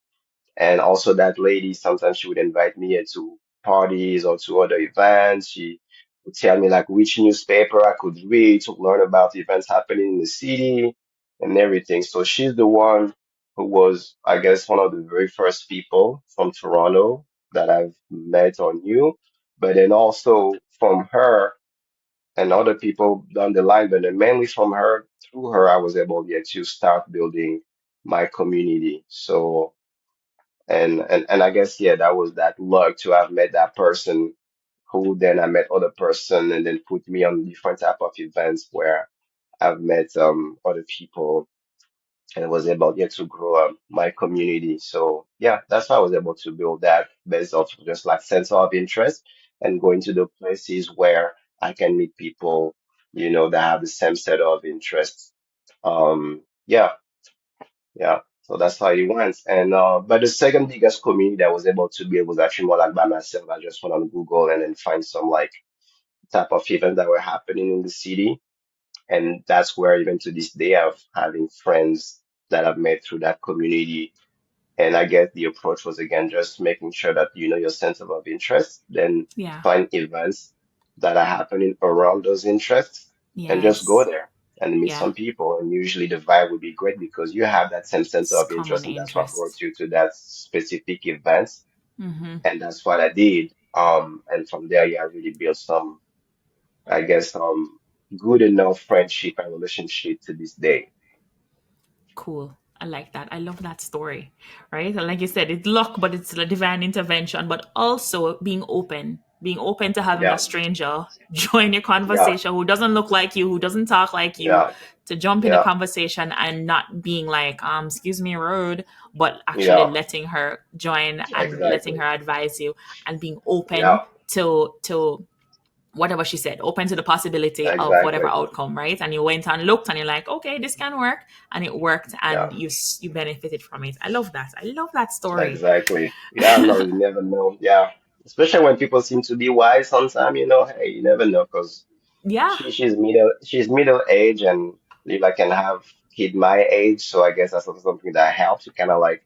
And also that lady, sometimes she would invite me to parties or to other events. She would tell me like which newspaper I could read to learn about events happening in the city and everything. So she's the one who was, I guess, one of the very first people from Toronto that I've met or knew. But then also from her and other people down the line, but then mainly from her, through her, I was able yet to start building my community. So and I guess yeah, that was that luck to have met that person who then I met other person and then put me on different type of events where I've met other people and was able yeah to grow my community. So yeah, that's how I was able to build that based off of just like sense of interest and going to the places where I can meet people, that have the same set of interests. Yeah, yeah, so that's how it went. And but the second biggest community I was able to build was actually more like by myself. I just went on Google and then find some like type of events that were happening in the city. And that's where even to this day I've having friends that I've met through that community. And I guess the approach was again just making sure that you know your sense of interest, then Yeah. find events that are happening around those interests and just go Yes. there and meet Yeah. some people. And usually the vibe would be great because you have that same sense It's of common interest, and that's what brought interest. you to that specific event. Mm-hmm. And that's what I did. And from there, yeah, I really built some, I guess, good enough friendship and relationship to this day. Cool. I like that. I love that story, right? And like you said, it's luck, but it's a divine intervention, but also being open to having a Yeah, stranger join your yeah, conversation who doesn't look like you, who doesn't talk like you, yeah, to jump in a yeah, conversation and not being like, excuse me, rude, but actually yeah, letting her join and letting exactly. her advise you and being Yeah, open to whatever she said, open to the possibility of whatever exactly. outcome, right? And you went and looked and you're like, okay, this can work. And it worked Yeah. and you benefited from it. I love that. I love that story. Exactly. Yeah, no, you never know. Yeah. Especially when people seem to be wise sometimes, hey, you never know because Yeah. she's middle age and Lila can have kid my age, so I guess that's also something that helps. You kind of like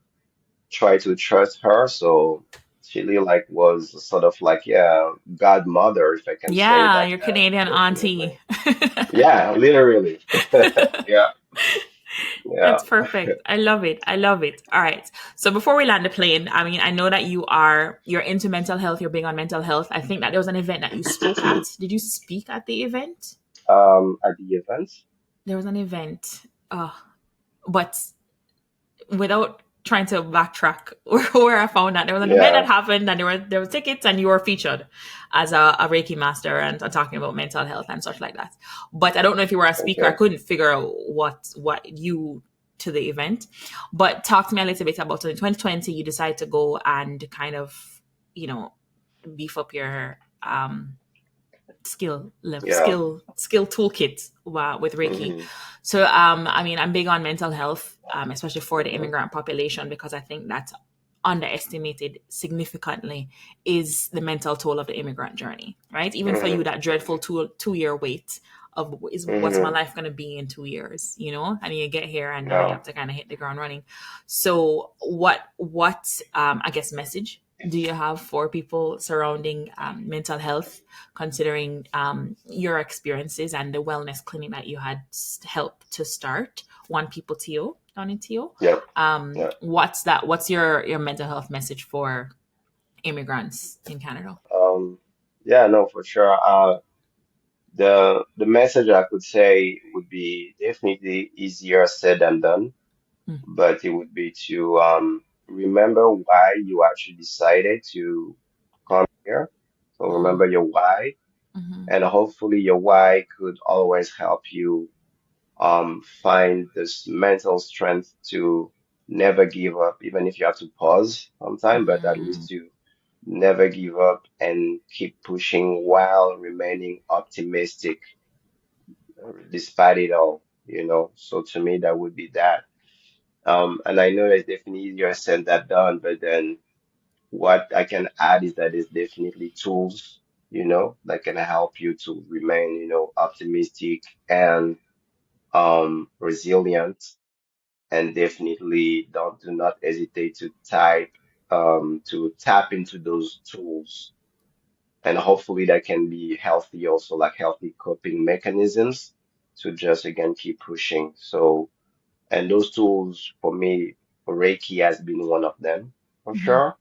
try to trust her. So she really like was sort of like, yeah, godmother, if I can say it Yeah. like Your that. Canadian Definitely. auntie. Yeah, literally. Yeah, yeah. That's perfect. I love it. I love it. All right. So before we land the plane, I mean, I know that you're into mental health. You're big on mental health. I think that there was an event that you spoke at. Did you speak at the event? At the event. There was an event. Oh, But without trying to backtrack where I found that there was an event that Yeah. happened and there were tickets and you were featured as a Reiki master and talking about mental health and such like that. But I don't know if you were a speaker. I Okay. couldn't figure out what you to the event. But talk to me a little bit about it. In 2020 you decided to go and kind of, you know, beef up your Yeah. skill toolkit with Reiki. Hmm. So I mean, I'm big on mental health, especially for the Hmm. immigrant population, because I think that's underestimated significantly is the mental toll of the immigrant journey, right? Even for you, Hmm. that dreadful 2 year wait of is what's my Hmm. life going to be in 2 years, you know? And you get here and now you Yeah. have to kind of hit the ground running. So what I guess message do you have for people surrounding mental health, considering your experiences and the wellness clinic that you had helped to start, one people to down in TO? Yep. Yeah. What's your mental health message for immigrants in Canada? Um, yeah, no, for sure. The message I could say would be definitely easier said than done, but it would be to remember why you actually decided to come here. So remember your why, Mm-hmm. and hopefully your why could always help you find this mental strength to never give up, even if you have to pause sometime, but at Mm-hmm. least to never give up and keep pushing while remaining optimistic despite it all, you know. So to me, that would be that. And I know it's definitely easier said than done, but then what I can add is that it's definitely tools, you know, that can help you to remain, you know, optimistic and resilient, and definitely don't do not hesitate to to tap into those tools, and hopefully that can be healthy also, like healthy coping mechanisms to just again keep pushing. So, and those tools for me, Reiki has been one of them for Mm-hmm. sure,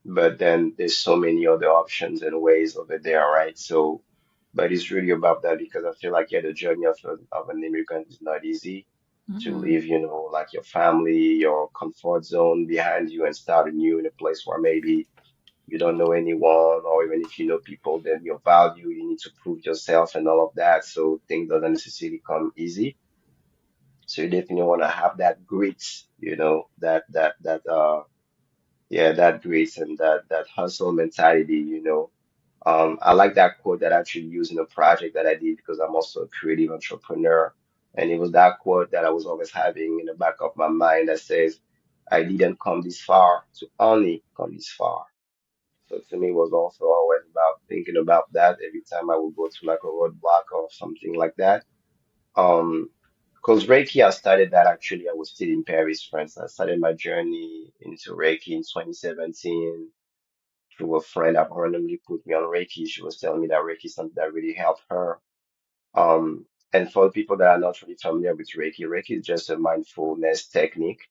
but then there's so many other options and ways over there, right? So, but it's really about that because I feel like, yeah, the journey of an immigrant is not easy to Mm-hmm. leave, you know, like your family, your comfort zone behind you and start anew in a place where maybe you don't know anyone, or even if you know people, then your value, you need to prove yourself and all of that. So things doesn't necessarily come easy. So you definitely want to have that grit, you know, yeah, that grit and that hustle mentality, you know. I like that quote that I actually used in a project that I did because I'm also a creative entrepreneur. And it was that quote that I was always having in the back of my mind that says, I didn't come this far to only come this far. So to me, it was also always about thinking about that every time I would go to like a roadblock or something like that. Um, because Reiki, I started that actually, I was still in Paris, France. I started my journey into Reiki in 2017 through a friend that randomly put me on Reiki. She was telling me that Reiki is something that really helped her. And for the people that are not really familiar with Reiki, Reiki is just a mindfulness technique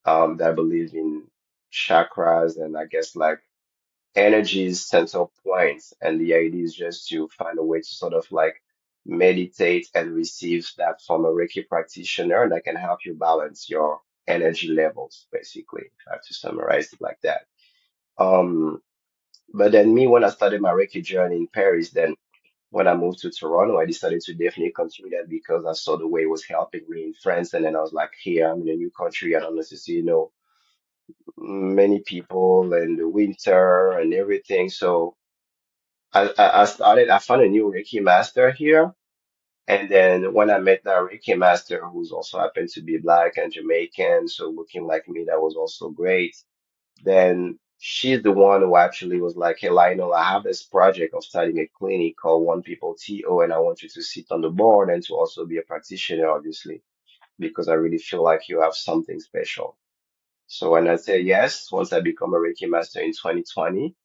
that believes in chakras and I guess like energies, center points. And the idea is just to find a way to sort of like meditate and receive that from a Reiki practitioner that can help you balance your energy levels, basically, if I have to summarize it like that. Um, but then me, when I started my Reiki journey in Paris, then when I moved to Toronto, I decided to definitely continue that because I saw the way it was helping me in France. And then I was like, here, I'm in a new country. I don't necessarily know many people and the winter and everything. So I found a new Reiki master here. And then when I met that Reiki master, who's also happened to be black and Jamaican, so looking like me, that was also great. Then she's the one who actually was like, hey, Lionel, I have this project of starting a clinic called One People TO, and I want you to sit on the board and to also be a practitioner, obviously, because I really feel like you have something special. So when I say yes, once I become a Reiki master in 2020,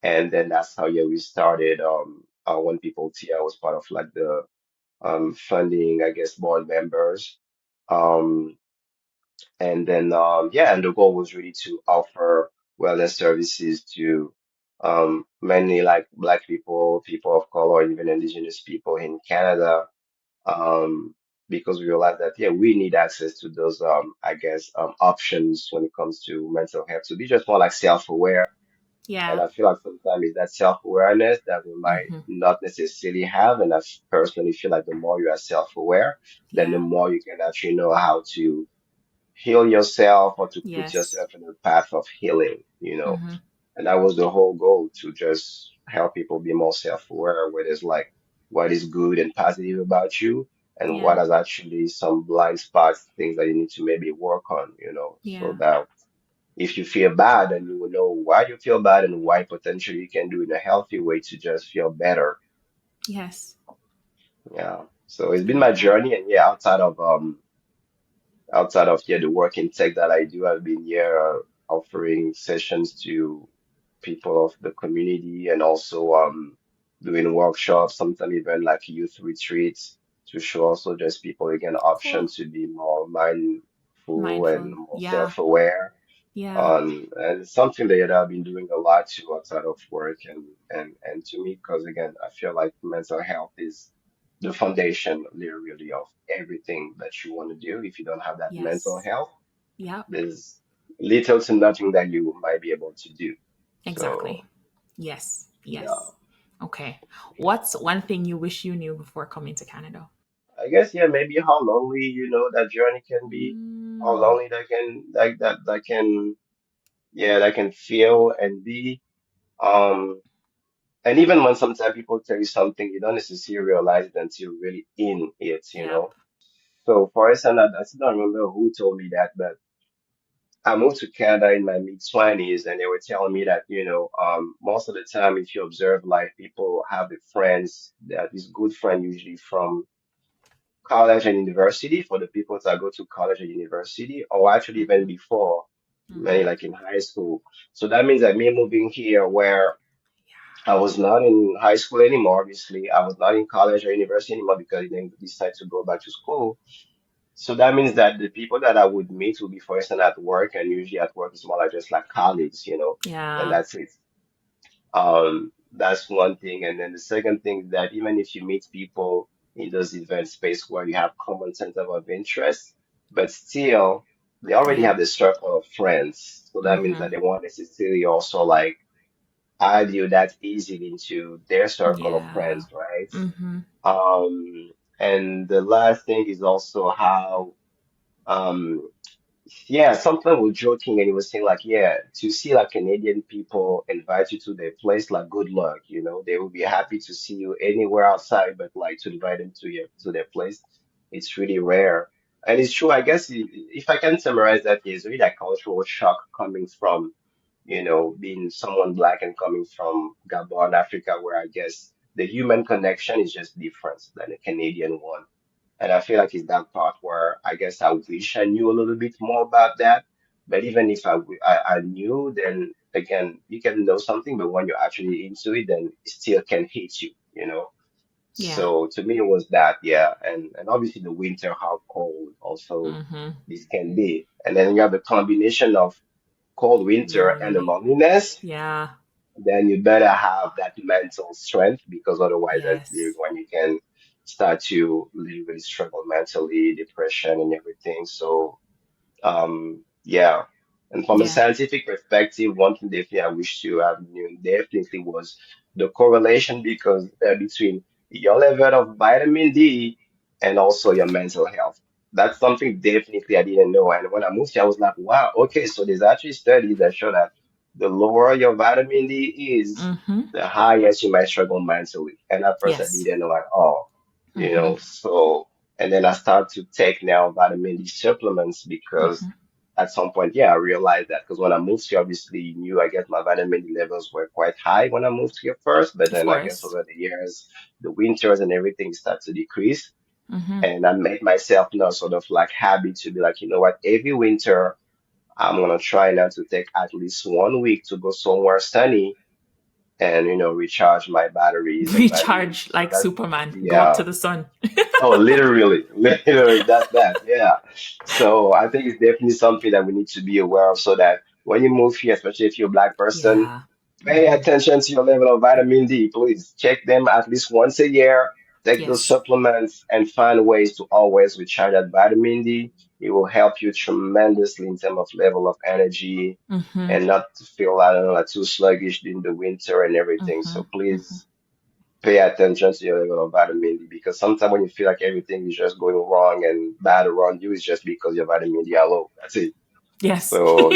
and then that's how, yeah, we started One People T. I was part of like the funding, I guess, board members. Um, and then, yeah, and the goal was really to offer wellness services to mainly like Black people, people of color, even Indigenous people in Canada. because we realized that yeah, we need access to those I guess options when it comes to mental health to be just more like self-aware. And Yeah. I feel like sometimes it's that self-awareness that we might Mm-hmm. not necessarily have. And I personally feel like the more you are self-aware, then the Yeah. more you can actually know how to heal yourself or to put Yes. yourself in the path of healing. Mm-hmm. And that was the whole goal to just help people be more self-aware, where there's like what is good and positive about you and Yeah. what is actually some blind spots, things that you need to maybe work on, so Yeah. that if you feel bad, then you will know why you feel bad and why potentially you can do in a healthy way to just feel better. Yes. Yeah. So it's I been my love that. journey, and yeah, outside of yeah the work in tech that I do, I've been here offering sessions to people of the community and also doing workshops, sometimes even like youth retreats to show also just people again Cool. options to be more mindful and Mindful. more Yeah. self-aware. Yeah. And it's something that I've been doing a lot too outside of work and to me, because again, I feel like mental health is the foundation literally of everything that you want to do. If you don't have that mental Yes. health, Yep. there's little to nothing that you might be able to do. Exactly. So Yes. yeah, Yes. Okay. What's one thing you wish you knew before coming to Canada? I guess yeah, maybe how lonely that journey can be, how Mm, lonely that can yeah that can feel and be. Um, And even when sometimes people tell you something, you don't necessarily realize it until you're really in it, you yep. know. So for instance, I still don't remember who told me that, but I moved to Canada in my mid-20s, and they were telling me that, most of the time, if you observe, like people have the friends, that is good friend usually from college and university, for the people that go to college and university, or actually even Mm-hmm. before, many Mm-hmm. like in high school. So that means that me moving here, where I was not in high school anymore, obviously. I was not in college or university anymore because I didn't decide to go back to school. So that means that the people that I would meet would be, for instance, at work, and usually at work it's more like just like colleagues, and Yeah. that's it. That's one thing. And then the second thing is that even if you meet people in those event space where you have common center of interest, but still they already Yeah. have the circle of friends. So that means Mm-hmm. that they won't necessarily also like add you that easily into their circle of Yeah. friends, right? Mm-hmm. And the last thing is also how, um, yeah, something was joking and he was saying like, yeah, to see like Canadian people invite you to their place, like good luck, they will be happy to see you anywhere outside, but like to invite them to their place, it's really rare. And it's true, I guess, if I can summarize that, it's really that cultural shock coming from, being someone black and coming from Gabon, Africa, where I guess the human connection is just different than the Canadian one. And I feel like it's that part where I guess I wish I knew a little bit more about that. But even if I knew, then again, you can know something, but when you're actually into it, then it still can hit you. Yeah. So to me, it was that, yeah. And obviously the winter, how cold also Mm-hmm. this can be. And then you have the combination of cold winter and the Lonely. loneliness, Yeah. then you better have that mental strength because otherwise that's Yes. when you can start to really struggle mentally, depression and everything. So yeah. And from a Yeah. scientific perspective, one thing definitely I wish to have known definitely was the correlation because between your level of vitamin D and also your mental health. That's something definitely I didn't know. And when I moved here, I was like, wow, okay, so there's actually studies that show that the lower your vitamin D is, Mm-hmm. the higher you might struggle mentally. And at first I Yes. didn't know at all, you Mm-hmm. know, so and then I start to take now vitamin D supplements because Mm-hmm. at some point, yeah, I realized that because when I moved here, obviously, you knew I guess my vitamin D levels were quite high when I moved here first, but Of then I guess course. over the years, the winters and everything start to decrease. Mm-hmm. And I made myself now sort of like habit to be like, you know what, every winter, I'm gonna try now to take at least 1 week to go somewhere sunny and recharge my batteries and vitamin D. Recharge So like that, Superman. Go up yeah. to the sun. Oh, literally, literally, that's that. Yeah. So I think it's definitely something that we need to be aware of so that when you move here, especially if you're a black person, Yeah. pay Mm-hmm. attention to your level of vitamin D. Please check them at least once a year. Take those Yes. supplements and find ways to always recharge that vitamin D. It will help you tremendously in terms of level of energy Mm-hmm. and not to feel, I don't know, like too sluggish during the winter and everything. Mm-hmm. So Mm-hmm. please pay attention to your level of vitamin D because sometimes when you feel like everything is just going wrong and bad around you, it's just because your vitamin D are low. That's it. Yes. So,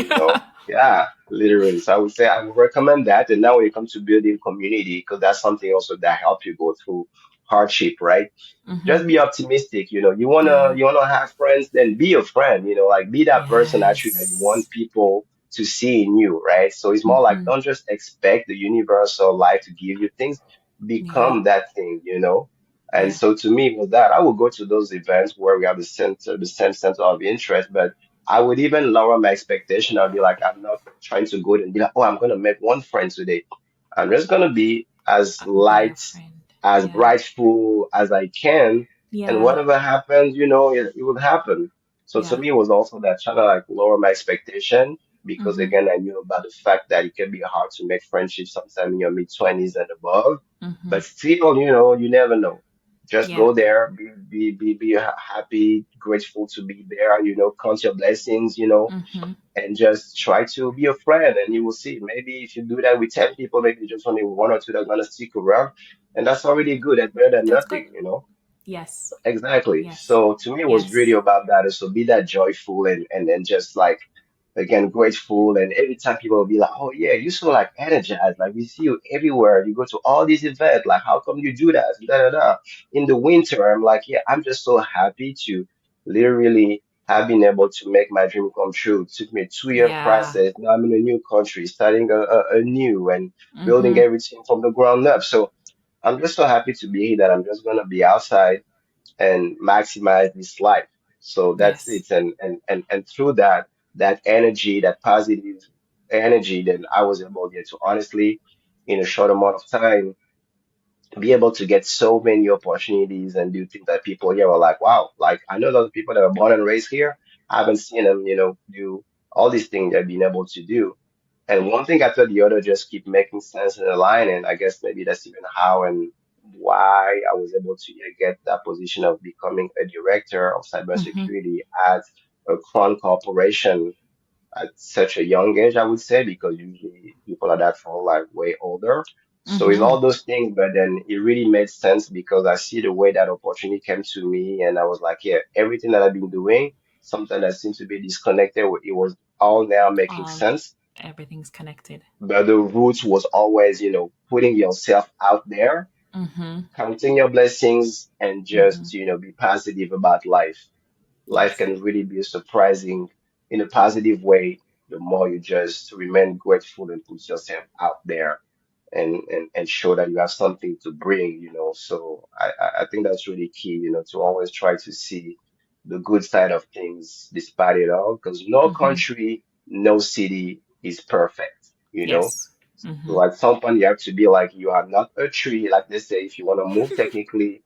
yeah, literally. So I would say I would recommend that. And now when it comes to building community, because that's something also that help you go through hardship, right? Mm-hmm. Just be optimistic. Yeah. You wanna have friends, then be a friend. Like be that person actually that you Yes. want people to see in you, right? So it's more like Mm-hmm. don't just expect the universal life to give you things. Yeah. Become that thing. And Yeah. so to me, with that, I would go to those events where we have the same center of interest, but I would even lower my expectation. I'll be like, I'm not trying to go and be like, oh, I'm gonna make one friend today. I'm just gonna be as Be a light, friend. as Yeah. brightful as I can, and Yeah. whatever happens, it will happen. So to Yeah. me, it was also that trying to like lower my expectation because Mm-hmm. again, I knew about the fact that it can be hard to make friendships sometime in your mid 20s and above. Mm-hmm. But still, you never know. Just Yeah. go there, be happy, grateful to be there, count your blessings, Mm-hmm. and just try to be a friend and you will see maybe if you do that with 10 people maybe just only one or two that are going to stick around and that's already good. That's better than That's good. nothing. Yes. Exactly. Yes. So to me, it was really Yes. about that. So be that joyful and just like again grateful. And every time people will be like, "Oh yeah, you so like energized. Like we see you everywhere. You go to all these events. Like how come you do that? Da da da." In the winter, I'm like, yeah, I'm just so happy to literally have been able to make my dream come true. It took me a 2 year Yeah. process. Now I'm in a new country, starting a new and building Mm-hmm. everything from the ground up. So I'm just so happy to be here that I'm just gonna be outside and maximize this life. So that's Yes. it. And through that energy, that positive energy, then I was able to honestly, in a short amount of time, be able to get so many opportunities and do things that people here are like, wow, like I know those people that are born and raised here. I haven't seen them, do all these things they've been able to do. And one thing after the other just keep making sense and align. And I guess maybe that's even how and why I was able to get that position of becoming a director of Mm-hmm. cybersecurity at a Crown corporation at such a young age, I would say, because usually people are that for like way older. So it's Mm-hmm. all those things, but then it really made sense because I see the way that opportunity came to me, and I was like, yeah, everything that I've been doing, something that seems to be disconnected, it was all now making All sense. everything's connected. But the roots was always, putting yourself out there, Mm-hmm. counting your blessings, and Mm-hmm. just, be positive about life. Life Yes. can really be surprising in a positive way the more you just remain grateful and put yourself out there and show that you have something to bring. So I think that's really key, to always try to see the good side of things despite it all, because no Mm-hmm. country, no city is perfect. Yes. Mm-hmm. So at some point you have to be like you are not a tree, like they say, if you want to move technically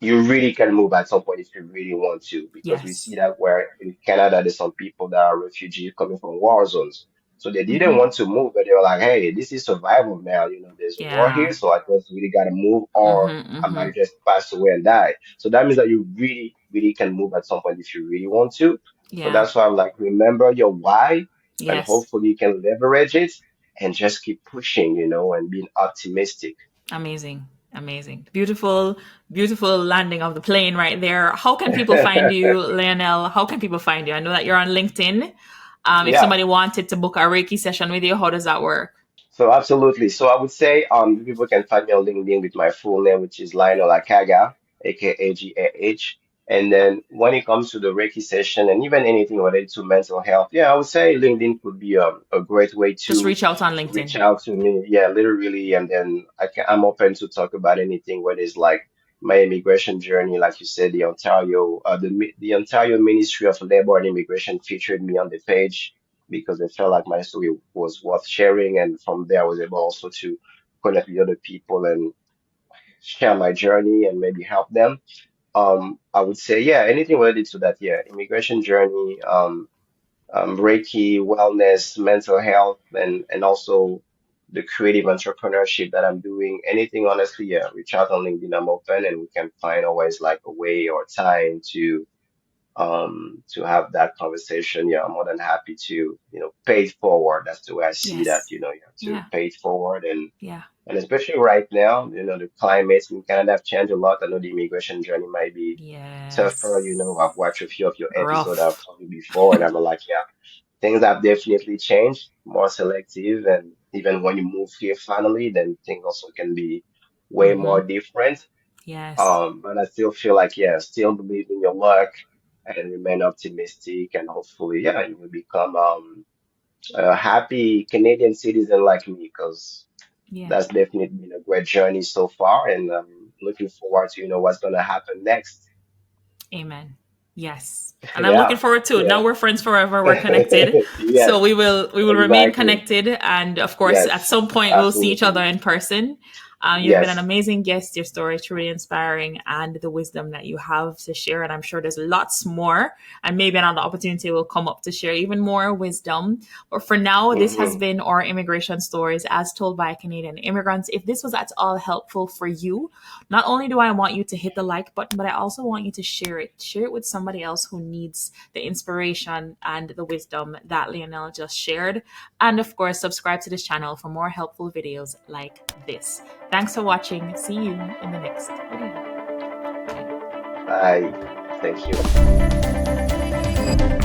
you really can move at some point if you really want to, because we see Yes. that where in Canada there's some people that are refugees coming from war zones. So they didn't Mm-hmm. want to move, but they were like, hey, this is survival now. There's a war Yeah. here, so I just really gotta move or Mm-hmm. I Mm-hmm. might just pass away and die. So that means that you really, really can move at some point if you really want to. So Yeah. that's why I'm like, remember your why and Yes. hopefully you can leverage it and just keep pushing, and being optimistic. Amazing. Amazing. Beautiful, beautiful landing of the plane right there. How can people find you, Lionel? How can people find you? I know that you're on LinkedIn. If Yeah. somebody wanted to book a Reiki session with you, how does that work? So absolutely. So I would say people can find me on LinkedIn with my full name, which is Lionel Akagah, aka GAH. And then when it comes to the Reiki session and even anything related to mental health, yeah, I would say LinkedIn could be a great way Just to reach out on reach LinkedIn. out to me. Yeah, literally. And then I'm open to talk about anything, whether it's like my immigration journey, like you said, the Ontario Ministry of Labor and Immigration featured me on the page because they felt like my story was worth sharing. And from there, I was able also to connect with other people and share my journey and maybe help them. I would say, yeah, anything related to that, yeah, immigration journey, Reiki, wellness, mental health, and also the creative entrepreneurship that I'm doing, anything, honestly, yeah, reach out on LinkedIn. I'm open, and we can find always like a way or time to have that conversation. Yeah, I'm more than happy to, pay it forward. That's the way I see that. Yes. You have to Yeah. pay it forward, Yeah. and especially right now, the climate in Canada have changed a lot. I know the immigration journey might be tougher. Yes. I've watched a few of your episodes I've Rough. told you before, and I'm like, yeah, things have definitely changed, more selective, and even when you move here finally, then things also can be way Mm-hmm. more different. Yes. But I still feel like, yeah, still believe in your luck and remain optimistic, and hopefully, yeah, you will become a happy Canadian citizen like me, because Yeah. that's definitely been a great journey so far, and I'm looking forward to, what's gonna happen next. Amen. Yes. And I'm looking Yeah, forward to it. yeah. Now we're friends forever. We're connected. So Yes, we will remain exactly. connected, and of course at Yes, some point we'll see each other absolutely. in person. You've been an Yes. amazing guest. Your story truly inspiring, and the wisdom that you have to share. And I'm sure there's lots more, and maybe another opportunity will come up to share even more wisdom. But for now, this has Hmm. been our immigration stories as told by Canadian immigrants. If this was at all helpful for you, not only do I want you to hit the like button, but I also want you to share it. Share it with somebody else who needs the inspiration and the wisdom that Lionel just shared. And of course, subscribe to this channel for more helpful videos like this. Thanks for watching. See you in the next video. Bye. Bye. Thank you.